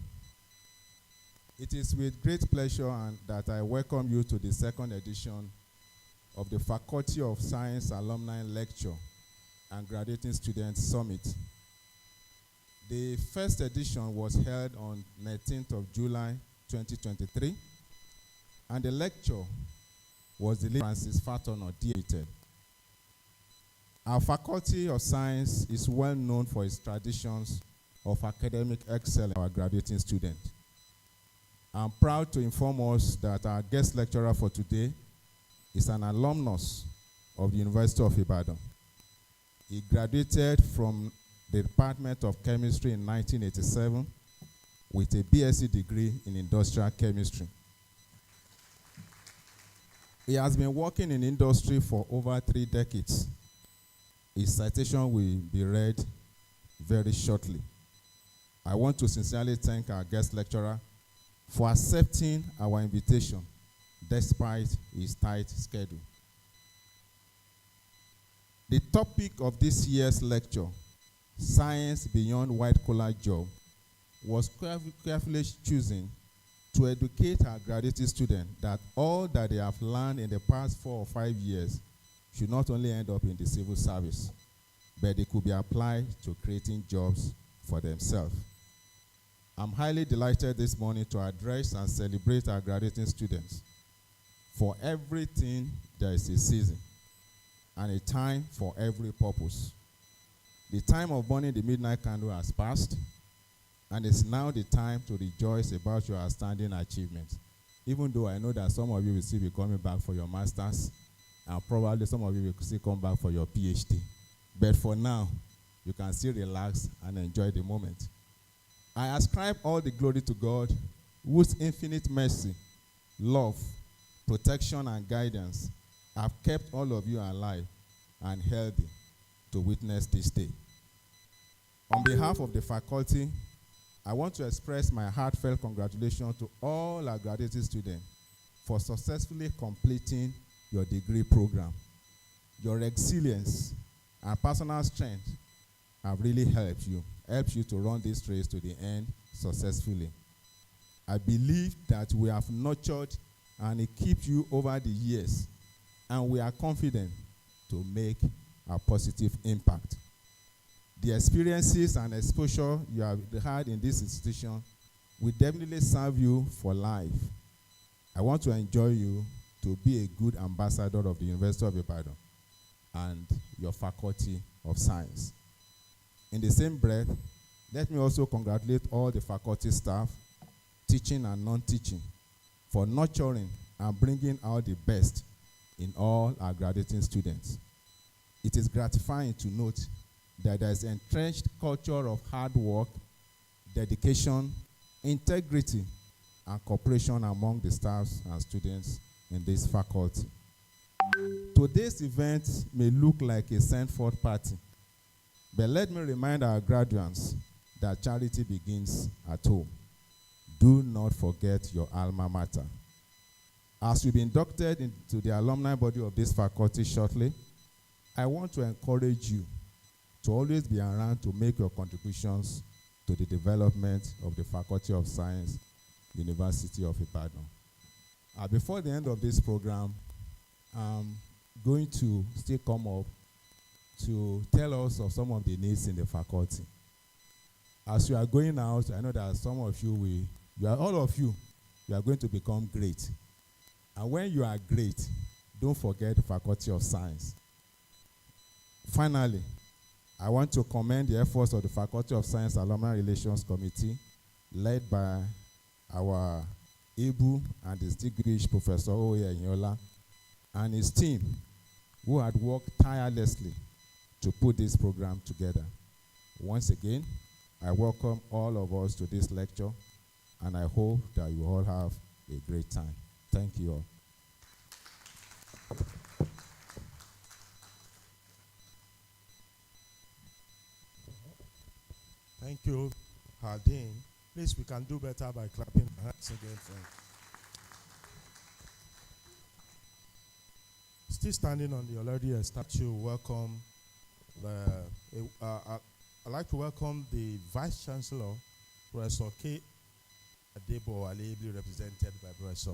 it is with great pleasure that I welcome you to the second edition of the Faculty of Science Alumni Lecture and Graduating Students Summit. The first edition was held on 19th of July 2023, and the lecture was delivered by Francis Fatono, DA. Our Faculty of Science is well known for its traditions of academic excellence for our graduating students. I'm proud to inform us that our guest lecturer for today is an alumnus of the University of Ibadan. He graduated from the Department of Chemistry in 1987 with a BSc degree in industrial chemistry. He has been working in industry for over 3 decades. His citation will be read very shortly. I want to sincerely thank our guest lecturer for accepting our invitation despite his tight schedule. The topic of this year's lecture, Science Beyond White-Collar Job, was carefully chosen to educate our graduate students that all that they have learned in the past 4 or 5 years should not only end up in the civil service, but they could be applied to creating jobs for themselves. I'm highly delighted this morning to address and celebrate our graduating students. For everything, there is a season and a time for every purpose. The time of burning the midnight candle has passed, and it's now the time to rejoice about your outstanding achievements. Even though I know that some of you will still be coming back for your master's, and probably some of you will still come back for your PhD. But for now, you can still relax and enjoy the moment. I ascribe all the glory to God, whose infinite mercy, love, protection, and guidance have kept all of you alive and healthy to witness this day. On behalf of the faculty, I want to express my heartfelt congratulations to all our graduating students for successfully completing your degree program. Your resilience and personal strength have really helped you to run this race to the end successfully. I believe that we have nurtured and equipped you over the years, and we are confident to make a positive impact. The experiences and exposure you have had in this institution will definitely serve you for life. I want to enjoy you to be a good ambassador of the University of Ibadan and your Faculty of Science. In the same breath, let me also congratulate all the faculty staff, teaching and non-teaching, for nurturing and bringing out the best in all our graduating students. It is gratifying to note that there is an entrenched culture of hard work, dedication, integrity, and cooperation among the staffs and students in this faculty. Today's event may look like a send-forth party, but let me remind our graduates that charity begins at home. Do not forget your alma mater. As you'll be inducted into the alumni body of this faculty shortly, I want to encourage you to always be around to make your contributions to the development of the Faculty of Science, University of Ibadan. Before the end of this program, I'm going to still come up to tell us of some of the needs in the faculty. As you are going out, I know that some of you all of you are going to become great. And when you are great, don't forget the Faculty of Science. Finally, I want to commend the efforts of the Faculty of Science Alumni Relations Committee, led by our able and distinguished Professor Oye Enyola and his team, who had worked tirelessly to put this program together. Once again, I welcome all of us to this lecture, and I hope that you all have a great time. Thank you all. Thank you, Hardin. Please, we can do better by clapping our hands again, friend. Still standing on the already statue, welcome I'd like to welcome the Vice Chancellor, Professor K. Adebo Alebli, represented by Professor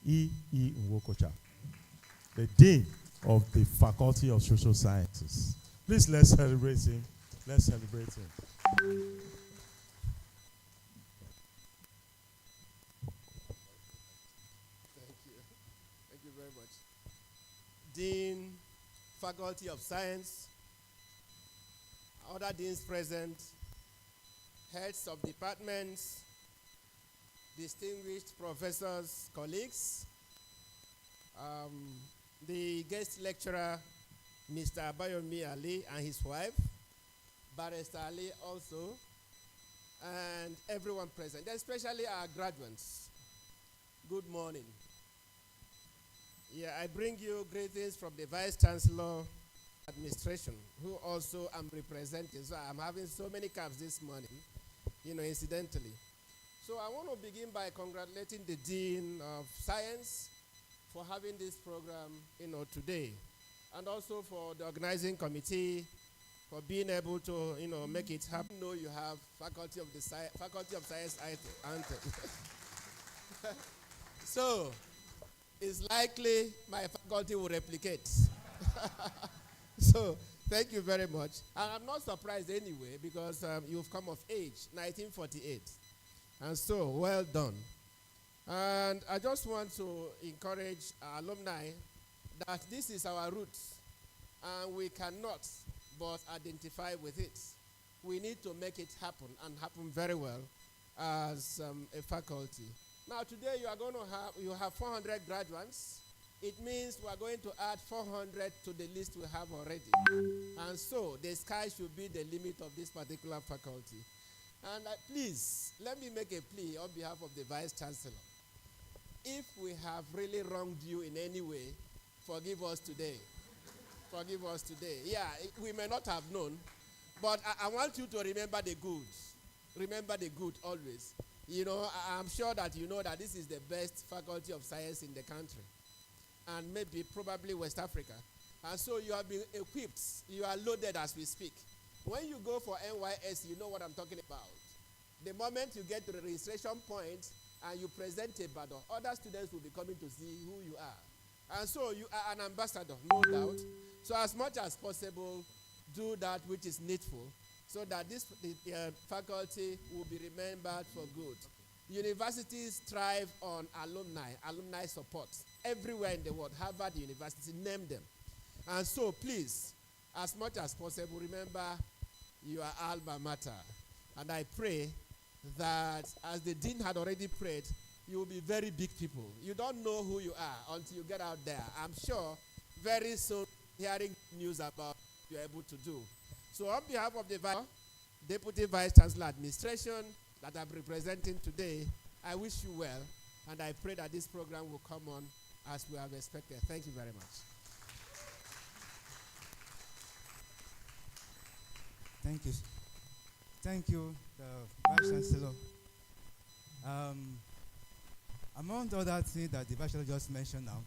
E. Nwokocha, the Dean of the Faculty of Social Sciences. Please, let's celebrate him. Let's celebrate him. Thank you very much. Dean, Faculty of Science, other deans present, heads of departments, distinguished professors, colleagues, the guest lecturer, Mr. Abayomi Ali and his wife, Barrister Ali also, and everyone present, especially our graduates. Good morning. Yeah, I bring you greetings from the Vice Chancellor Administration, who also I'm representing. So I'm having so many caps this morning, incidentally. So I want to begin by congratulating the Dean of Science for having this program, today, and also for the organizing committee for being able to, make it happen. You have Faculty of Science anthem. So it's likely my faculty will replicate. So thank you very much. And I'm not surprised anyway because you've come of age, 1948. And so, well done. And I just want to encourage our alumni that this is our roots, and we cannot but identify with it. We need to make it happen, and happen very well as a faculty. Now today you have 400 graduates. It means we are going to add 400 to the list we have already. And so the sky should be the limit of this particular faculty. And please, let me make a plea on behalf of the Vice Chancellor. If we have really wronged you in any way, forgive us today. Forgive us today. Yeah, we may not have known, but I want you to remember the good. Remember the good always. I'm sure that you know that this is the best faculty of science in the country, and probably West Africa. And so you have been equipped. You are loaded as we speak. When you go for NYS, you know what I'm talking about. The moment you get to the registration point and you present a badge, other students will be coming to see who you are. And so you are an ambassador, no doubt. So as much as possible, do that which is needful so that the faculty will be remembered for good. Universities thrive on alumni support. Everywhere in the world, Harvard University, name them. And so please, as much as possible, remember your alma mater. And I pray that as the dean had already prayed, you will be very big people. You don't know who you are until you get out there. I'm sure very soon hearing news about what you're able to do. So on behalf of the Deputy Vice Chancellor Administration that I'm representing today, I wish you well, and I pray that this program will come on as we have expected. Thank you very much. Thank you. Thank you, the Vice Chancellor. Among the other things that the Vice Chancellor just mentioned now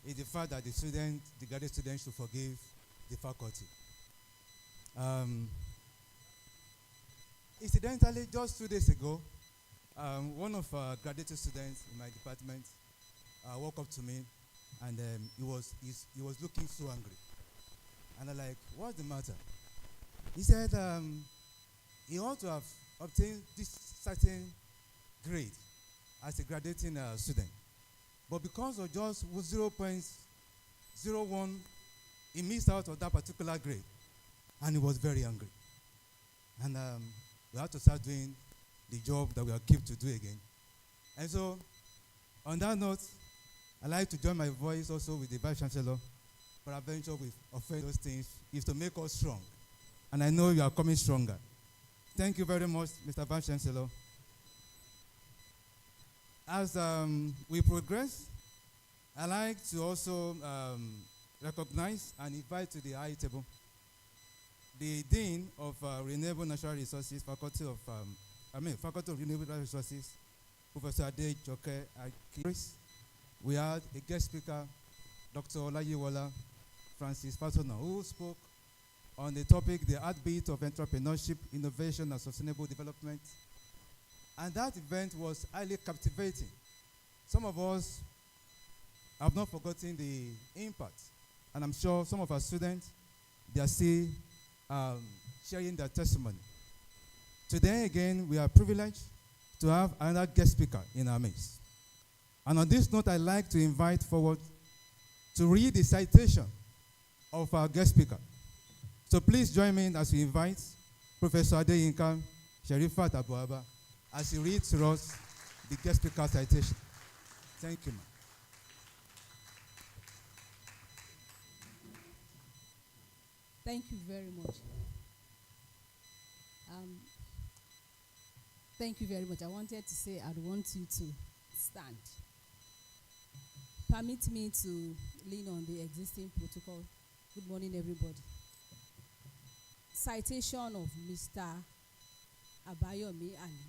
is the fact that the graduate students should forgive the faculty. Incidentally, just 2 days ago, one of our graduate students in my department walked up to me, and he was looking so angry. And I'm like, what's the matter? He said he ought to have obtained this certain grade as a graduating student. But because of just 0.01, he missed out on that particular grade. And he was very angry. And we had to start doing the job that we are equipped to do again. And so, on that note, I'd like to join my voice also with the Vice Chancellor for our venture with offering those things is to make us strong. And I know you are coming stronger. Thank you very much, Mr. Vice Chancellor. As we progress, I'd like to also recognize and invite to the high table the Dean of Renewable Natural Resources, Faculty of Renewable Natural Resources, Professor Ade Joke Akiris. We had a guest speaker, Dr. Olayiwola Francis Fatona, who spoke on the topic, the heartbeat of entrepreneurship, innovation, and sustainable development. And that event was highly captivating. Some of us have not forgotten the impact. And I'm sure some of our students, they are still sharing their testimony. Today, again, we are privileged to have another guest speaker in our midst. And on this note, I'd like to invite forward to read the citation of our guest speaker. So please join me as we invite Professor Adeyinka Sherifat Abuaba, as he reads to us the guest speaker citation. Thank you, ma'am. Thank you very much. Thank you very much. I wanted to say I'd want you to stand. Permit me to lean on the existing protocol. Good morning, everybody. Citation of Mr. Abayomi Ali.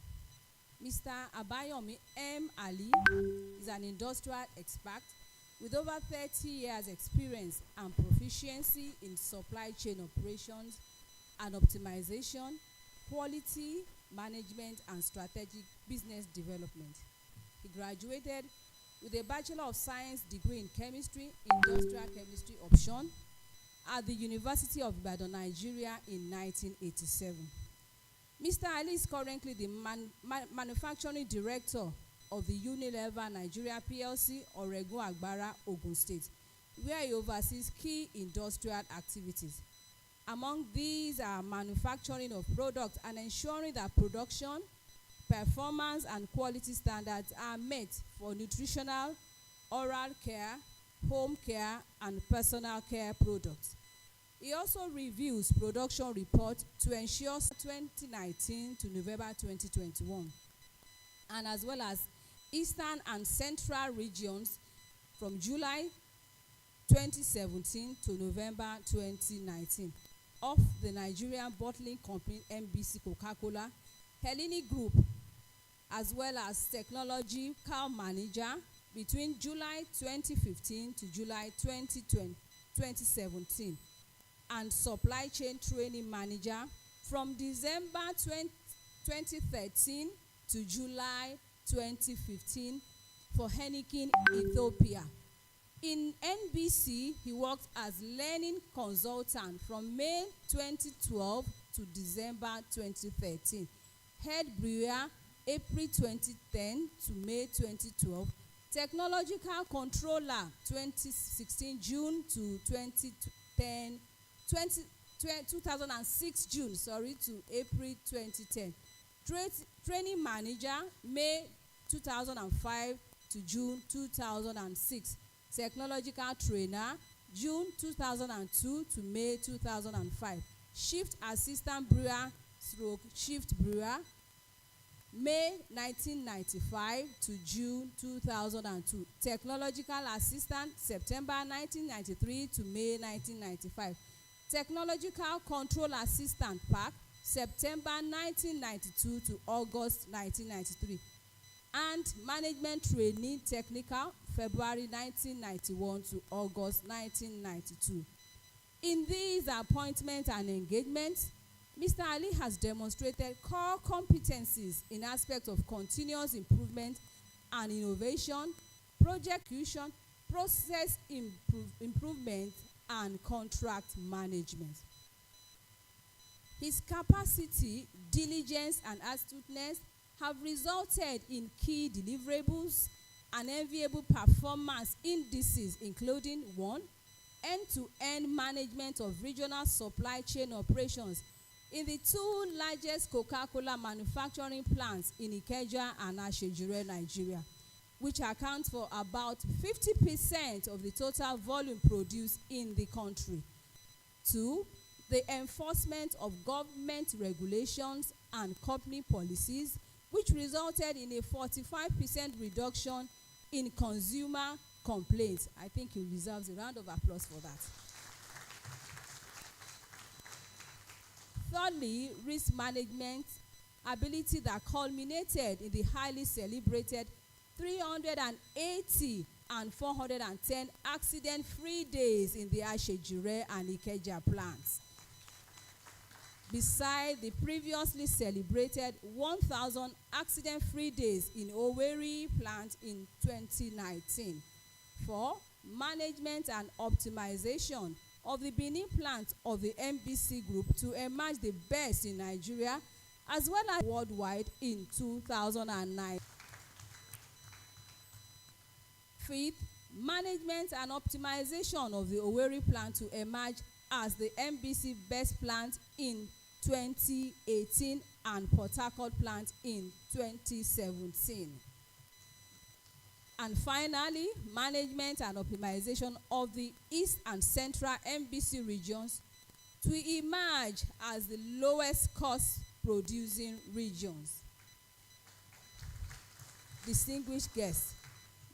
Mr. Abayomi M. Ali is an industrial expert with over 30 years experience and proficiency in supply chain operations and optimization, quality management, and strategic business development. He graduated with a Bachelor of Science degree in Chemistry, Industrial Chemistry option at the University of Ibadan, Nigeria in 1987. Mr. Ali is currently the manufacturing director of the Unilever Nigeria PLC, Oregun Agbara, Ogun State, where he oversees key industrial activities. Among these are manufacturing of products and ensuring that production, performance, and quality standards are met for nutritional, oral care, home care, and personal care products. He also reviews production reports to ensure 2019 to November 2021, and as well as Eastern and Central regions from July 2017 to November 2019 of the Nigerian Bottling Company NBC Coca-Cola, Hellenic Group, as well as Technological Manager between July 2015 to July 2017, and Supply Chain Training Manager from December 2013 to July 2015 for Heineken Ethiopia. In NBC, he worked as learning consultant from May 2012 to December 2013. Head brewer, April 2010 to May 2012. Technological controller, 2016 June to 2006 June, to April 2010. Training manager, May 2005 to June 2006. Technological trainer, June 2002 to May 2005. Shift assistant brewer / shift brewer, May 1995 to June 2002. Technological assistant, September 1993 to May 1995. Technological control assistant pack, September 1992 to August 1993. And management trainee technical, February 1991 to August 1992. In these appointments and engagements, Mr. Ali has demonstrated core competencies in aspects of continuous improvement and innovation, project execution, process improvement, and contract management. His capacity, diligence, and astuteness have resulted in key deliverables and enviable performance indices, including 1. End-to-end management of regional supply chain operations in the 2 largest Coca-Cola manufacturing plants in Ikeja and Ashejire, Nigeria, which account for about 50% of the total volume produced in the country. 2. The enforcement of government regulations and company policies, which resulted in a 45% reduction in consumer complaints. I think he deserves a round of applause for that. Thirdly, risk management ability that culminated in the highly celebrated 380 and 410 accident-free days in the Ashejire and Ikeja plants. Beside the previously celebrated 1,000 accident-free days in Owerri plant in 2019. 4. Management and optimization of the Benin plant of the MBC Group to emerge the best in Nigeria as well as worldwide in 2009. 5th, management and optimization of the Owerri plant to emerge as the MBC best plant in 2018 and Port Harcourt plant in 2017. And finally, management and optimization of the East and Central MBC regions to emerge as the lowest cost producing regions. Distinguished guests,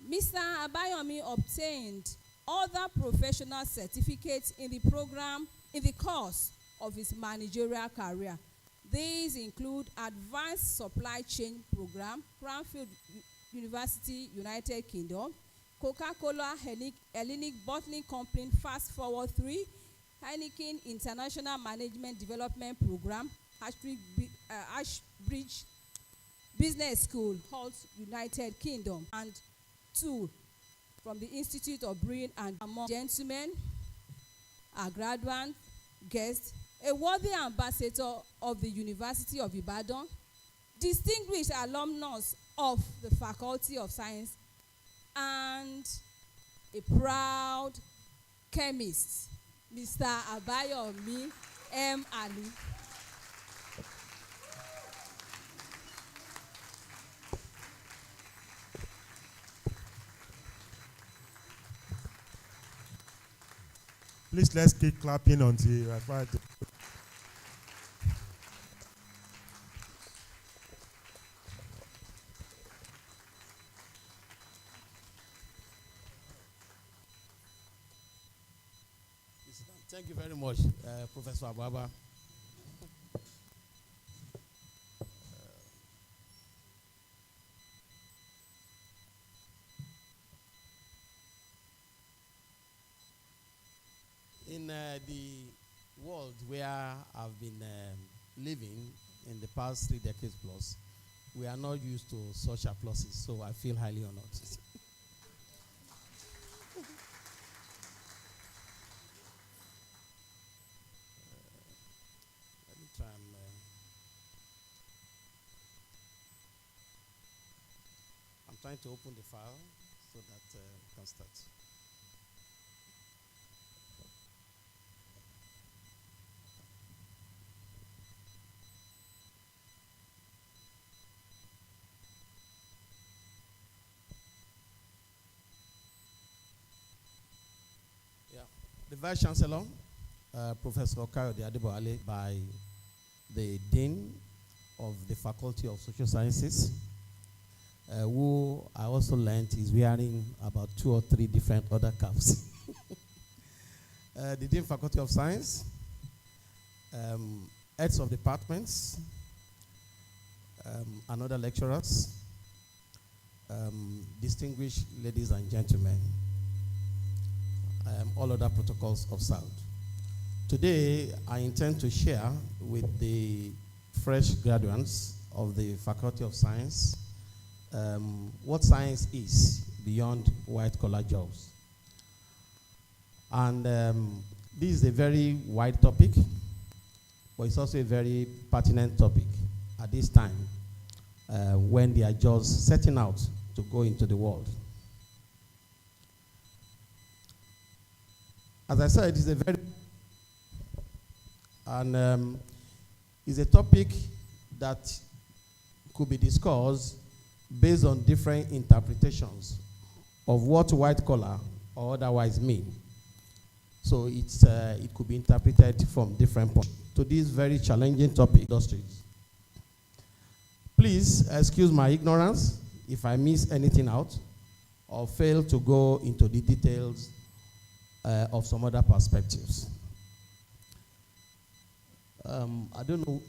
Mr. Abayomi obtained other professional certificates in the course of his managerial career. These include Advanced Supply Chain Program, Cranfield University, United Kingdom, Coca-Cola Hellenic Bottling Company Fast Forward 3, Heineken International Management Development Program, Ashbridge Business School, Hull, United Kingdom, and 2 from the Institute of Brewing and among gentlemen, our graduate guests, a worthy ambassador of the University of Ibadan, distinguished alumnus of the Faculty of Science, and a proud chemist, Mr. Abayomi M. Ali. Please let's keep clapping until I find it. Thank you very much, Professor Ababa. In the world where I've been living in the past 3 decades plus, we are not used to such applauses, so I feel highly honored. Let me try and I'm trying to open the file so that we can start. The Vice Chancellor, Professor Kayode Adeboale, by the Dean of the Faculty of Social Sciences, who I also learned is wearing about 2 or 3 different other caps. The Dean Faculty of Science, heads of departments, and other lecturers, distinguished ladies and gentlemen, all other protocols observed. Today, I intend to share with the fresh graduates of the Faculty of Science what science is beyond white-collar jobs. And this is a very wide topic, but it's also a very pertinent topic at this time when they are just setting out to go into the world. As I said, it's a very and it's a topic that could be discussed based on different interpretations of what white collar or otherwise mean. So it could be interpreted from different points to this very challenging topic, industries. Please excuse my ignorance if I miss anything out or fail to go into the details of some other perspectives. I don't know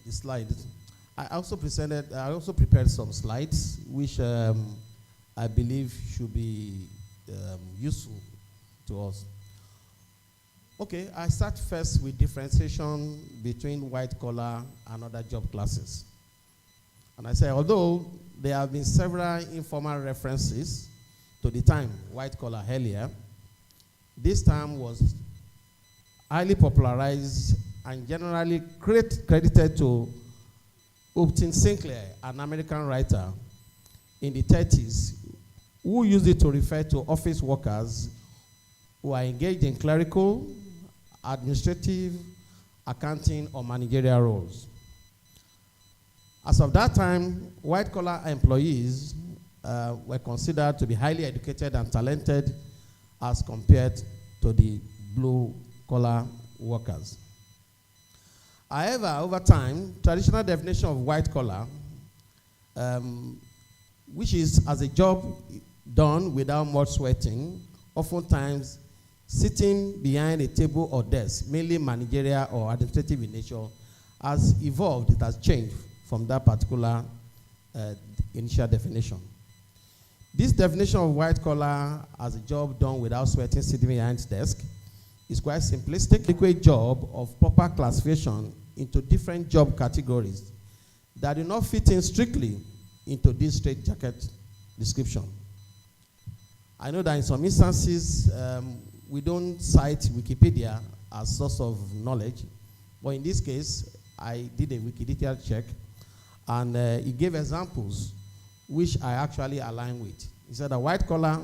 the slide. I also prepared some slides which I believe should be useful to us. Okay, I start first with differentiation between white collar and other job classes. And I say, although there have been several informal references to the term white collar earlier, this term was highly popularized and generally credited to Upton Sinclair, an American writer in the 30s, who used it to refer to office workers who are engaged in clerical, administrative, accounting, or managerial roles. As of that time, white-collar employees were considered to be highly educated and talented as compared to the blue-collar workers. However, over time, traditional definition of white-collar, which is as a job done without much sweating, oftentimes sitting behind a table or desk, mainly managerial or administrative in nature, has evolved, it has changed from that particular initial definition. This definition of white collar as a job done without sweating, sitting behind the desk, is quite simplistic. Adequate job of proper classification into different job categories that do not fit in strictly into this straitjacket description. I know that in some instances, we don't cite Wikipedia as source of knowledge, but in this case, I did a Wikipedia check, and it gave examples which I actually align with. He said that white collar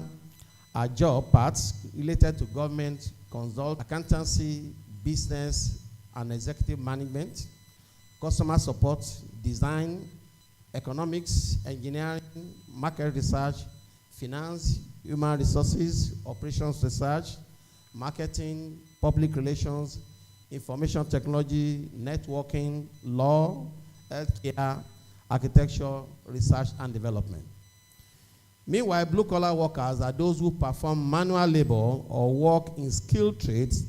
are job parts related to government, consult, accountancy, business, and executive management, customer support, design, economics, engineering, market research, finance, human resources, operations research, marketing, public relations, information technology, networking, law, healthcare, architecture, research, and development. Meanwhile, blue-collar workers are those who perform manual labor or work in skilled trades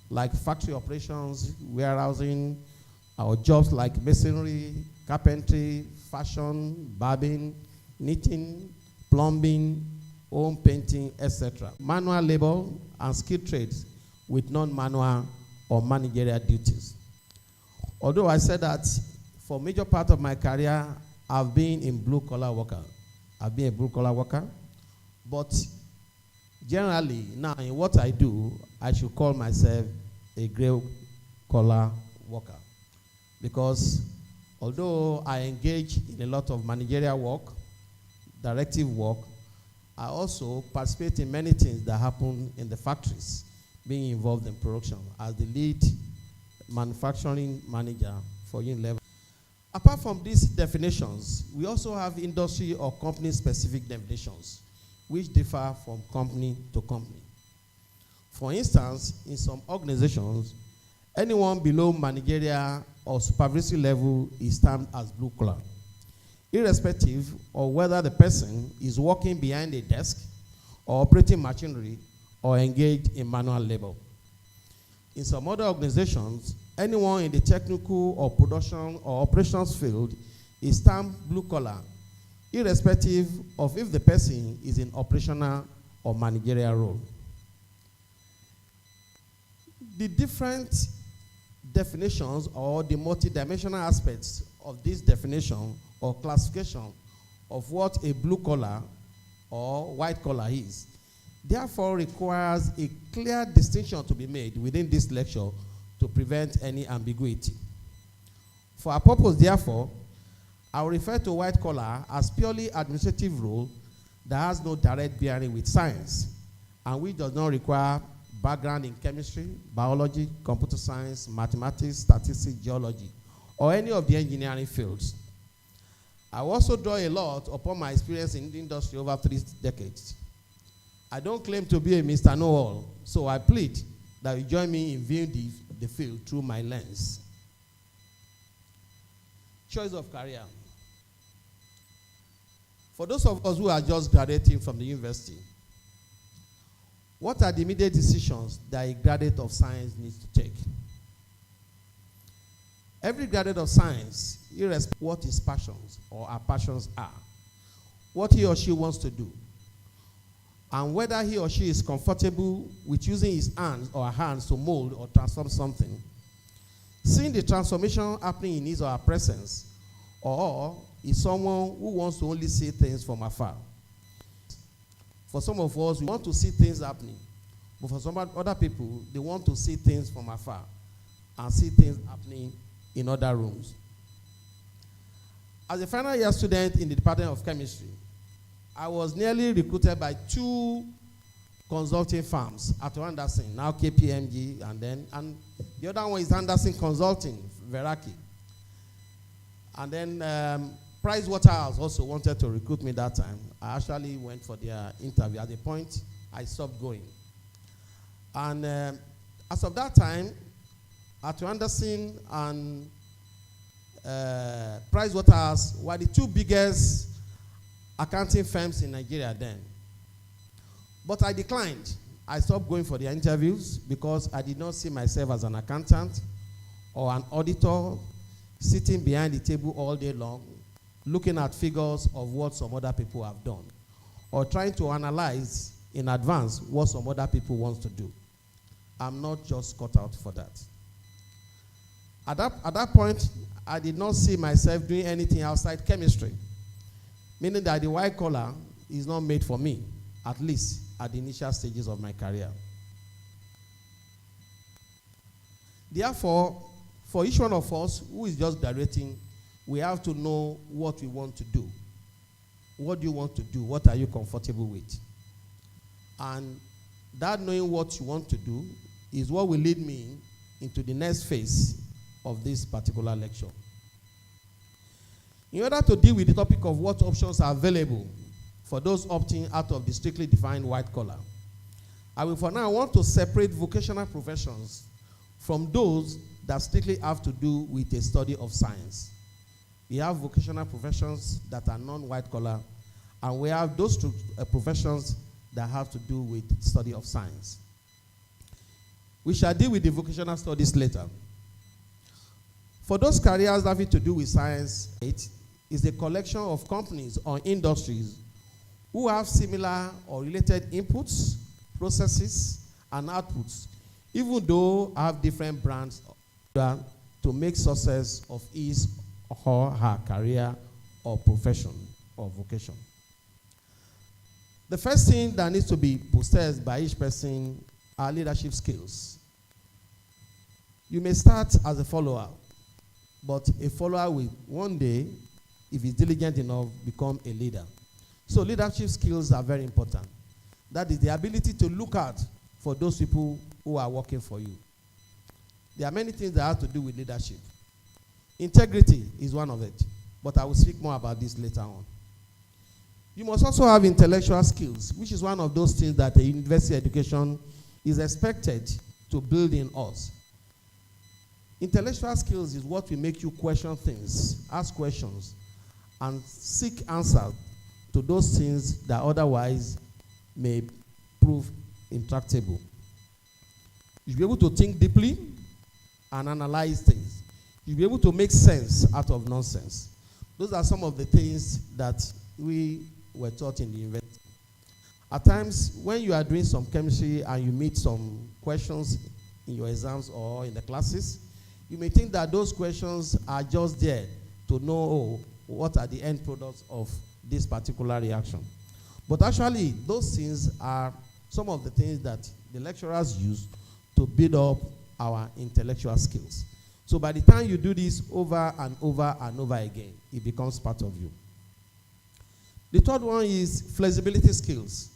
like factory operations, warehousing, or jobs like masonry, carpentry, fashion, barbing, knitting, plumbing, home painting, etc. Manual labor and skilled trades with non-manual or managerial duties. Although I said that for major part of my career, I've been in blue-collar worker. I've been a blue-collar worker, but generally now in what I do, I should call myself a gray-collar worker, because although I engage in a lot of managerial work, directive work, I also participate in many things that happen in the factories, being involved in production as the lead manufacturing manager for Unilever. Apart from these definitions, we also have industry or company-specific definitions, which differ from company to company. For instance, in some organizations, anyone below managerial or supervisory level is termed as blue-collar, irrespective of whether the person is working behind a desk or operating machinery or engaged in manual labor. In some other organizations, anyone in the technical or production or operations field is termed blue-collar, irrespective of if the person is in operational or managerial role. The different definitions or the multidimensional aspects of this definition or classification of what a blue-collar or white-collar is, therefore requires a clear distinction to be made within this lecture to prevent any ambiguity. For our purpose, therefore, I will refer to white-collar as purely administrative role that has no direct bearing with science and which does not require background in chemistry, biology, computer science, mathematics, statistics, geology, or any of the engineering fields. I also draw a lot upon my experience in the industry over 3 decades. I don't claim to be a Mr. Know-all, so I plead that you join me in viewing the field through my lens. Choice of career. For those of us who are just graduating from the university, what are the immediate decisions that a graduate of science needs to take? Every graduate of science, irrespective of what his passions or her passions are, what he or she wants to do, and whether he or she is comfortable with using his hands or her hands to mold or transform something, seeing the transformation happening in his or her presence, or is someone who wants to only see things from afar. For some of us, we want to see things happening, but for some other people, they want to see things from afar and see things happening in other rooms. As a final year student in the Department of Chemistry, I was nearly recruited by 2 consulting firms, Arthur Andersen, now KPMG, and the other one is Andersen Consulting, Veraki. And then Price Waterhouse also wanted to recruit me that time. I actually went for their interview. At the point, I stopped going. And as of that time, Arthur Anderson and Price Waterhouse were the two biggest accounting firms in Nigeria then. But I declined. I stopped going for their interviews because I did not see myself as an accountant or an auditor sitting behind the table all day long, looking at figures of what some other people have done, or trying to analyze in advance what some other people want to do. I'm not just cut out for that. At that point, I did not see myself doing anything outside chemistry, meaning that the white collar is not made for me, at least at the initial stages of my career. Therefore, for each one of us who is just graduating, we have to know what we want to do. What do you want to do? What are you comfortable with? And that knowing what you want to do is what will lead me into the next phase of this particular lecture. In order to deal with the topic of what options are available for those opting out of the strictly defined white collar, I will for now want to separate vocational professions from those that strictly have to do with a study of science. We have vocational professions that are non-white collar, and we have those two professions that have to do with study of science. We shall deal with the vocational studies later. For those careers having to do with science, it is a collection of companies or industries who have similar or related inputs, processes, and outputs, even though have different brands to make success of his or her career or profession or vocation. The first thing that needs to be possessed by each person are leadership skills. You may start as a follower, but a follower will one day, if he's diligent enough, become a leader. So leadership skills are very important. That is the ability to look out for those people who are working for you. There are many things that have to do with leadership. Integrity is one of it, but I will speak more about this later on. You must also have intellectual skills, which is one of those things that a university education is expected to build in us. Intellectual skills is what will make you question things, ask questions, and seek answers to those things that otherwise may prove intractable. You should be able to think deeply and analyze things. You'll be able to make sense out of nonsense. Those are some of the things that we were taught in the university. At times, when you are doing some chemistry and you meet some questions in your exams or in the classes, you may think that those questions are just there to know what are the end products of this particular reaction. But actually, those things are some of the things that the lecturers use to build up our intellectual skills. So by the time you do this over and over and over again, it becomes part of you. The third one is flexibility skills.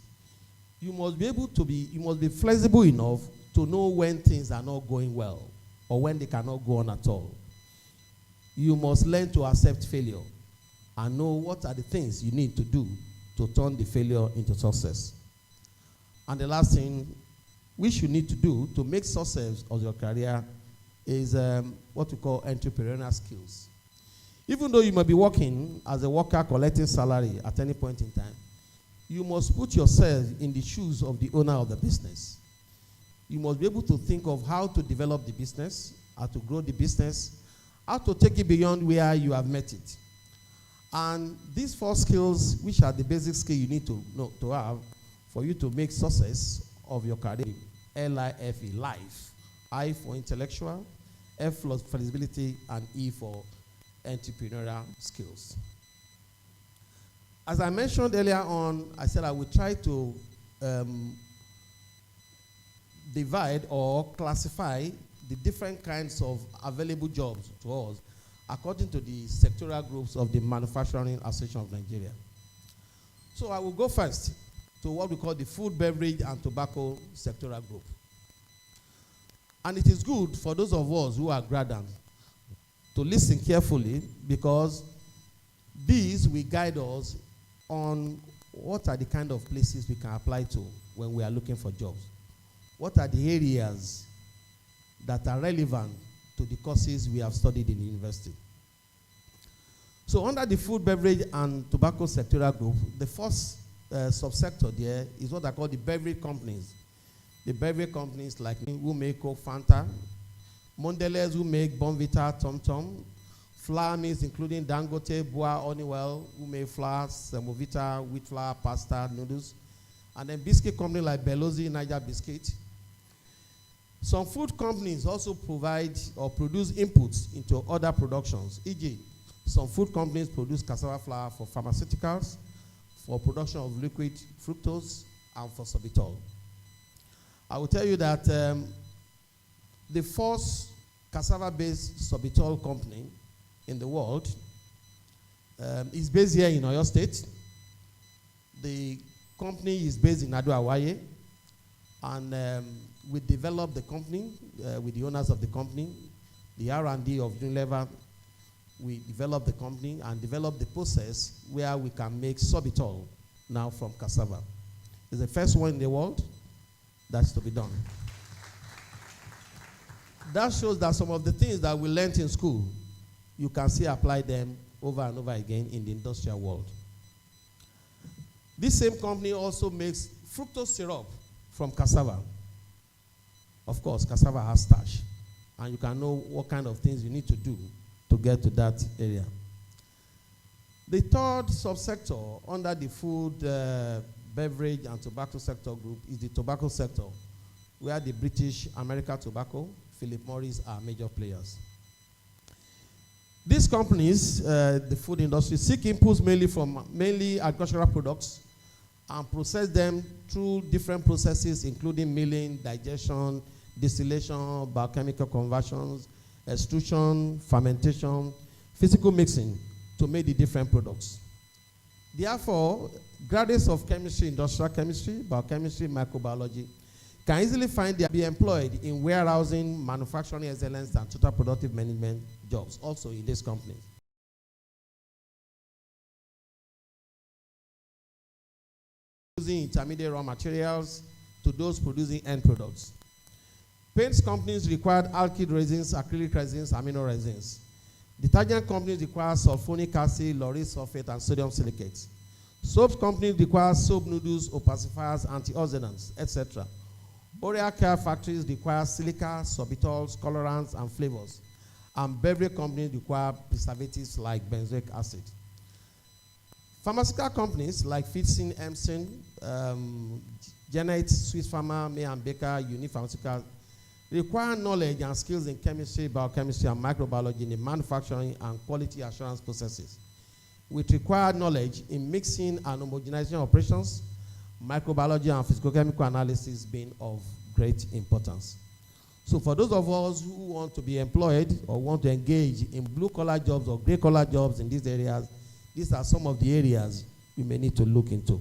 You must be flexible enough to know when things are not going well or when they cannot go on at all. You must learn to accept failure and know what are the things you need to do to turn the failure into success. And the last thing which you need to do to make success of your career is what we call entrepreneurial skills. Even though you may be working as a worker collecting salary at any point in time, you must put yourself in the shoes of the owner of the business. You must be able to think of how to develop the business, how to grow the business, how to take it beyond where you have met it. And these four skills, which are the basic skills you need to know to have for you to make success of your career. L-I-F-E, life. I for intellectual, F for flexibility, and E for entrepreneurial skills. As I mentioned earlier on, I said I would try to divide or classify the different kinds of available jobs to us according to the sectoral groups of the Manufacturing Association of Nigeria. So I will go first to what we call the Food, Beverage, and Tobacco sectoral group. And it is good for those of us who are graduates to listen carefully, because these will guide us on what are the kind of places we can apply to when we are looking for jobs. What are the areas that are relevant to the courses we have studied in the university? So under the food, beverage, and tobacco sectorial group, the first subsector there is what I call the beverage companies. The beverage companies like who make Coke, Fanta, Mondelez who make Bonvita, Tom Tom, flour mills including Dangote, Boa, Honeywell who make flours, Semovita, wheat flour, pasta, noodles, and then biscuit company like Belozi, Niger Biscuit. Some food companies also provide or produce inputs into other productions, e.g. some food companies produce cassava flour for pharmaceuticals, for production of liquid fructose, and for sorbitol. I will tell you that the first cassava-based sorbitol company in the world is based here in Oyo State. The company is based in Ado Awaye, and we developed the company with the owners of the company, the R&D of Unilever. We developed the company and developed the process where we can make sorbitol now from cassava. It's the first one in the world that's to be done. That shows that some of the things that we learned in school, you can see apply them over and over again in the industrial world. This same company also makes fructose syrup from cassava. Of course, cassava has starch, and you can know what kind of things you need to do to get to that area. The third subsector under the food, beverage, and tobacco sector group is the tobacco sector, where the British American Tobacco, Philip Morris are major players. These companies, the food industry, seek inputs mainly from agricultural products and process them through different processes, including milling, digestion, distillation, biochemical conversions, extrusion, fermentation, physical mixing to make the different products. Therefore, graduates of chemistry, industrial chemistry, biochemistry, microbiology can easily be employed in warehousing, manufacturing excellence, and total productive management jobs, also in these companies. Using intermediate raw materials to those producing end products. Paints companies require alkyd resins, acrylic resins, amino resins. Detergent companies require sulfonic acid, lauryl sulfate, and sodium silicates. Soap companies require soap noodles, opacifiers, antioxidants, etc. Oral care factories require silica, sorbitols, colorants, and flavors. And beverage companies require preservatives like benzoic acid. Pharmaceutical companies like Fitsin, Emsen, Genet, Swiss Pharma, May & Baker, Uni Pharmaceuticals require knowledge and skills in chemistry, biochemistry, and microbiology in the manufacturing and quality assurance processes, which require knowledge in mixing and homogenization operations, microbiology and physicochemical analysis being of great importance. So for those of us who want to be employed or want to engage in blue-collar jobs or gray-collar jobs in these areas, these are some of the areas you may need to look into.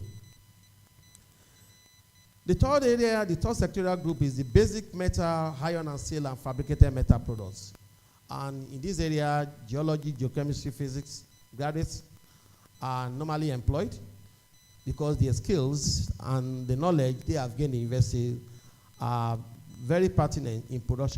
The third area, the third sectorial group is the basic metal, iron and steel, and fabricated metal products. And in this area, geology, geochemistry, physics graduates are normally employed because their skills and the knowledge they have gained in university are very pertinent in production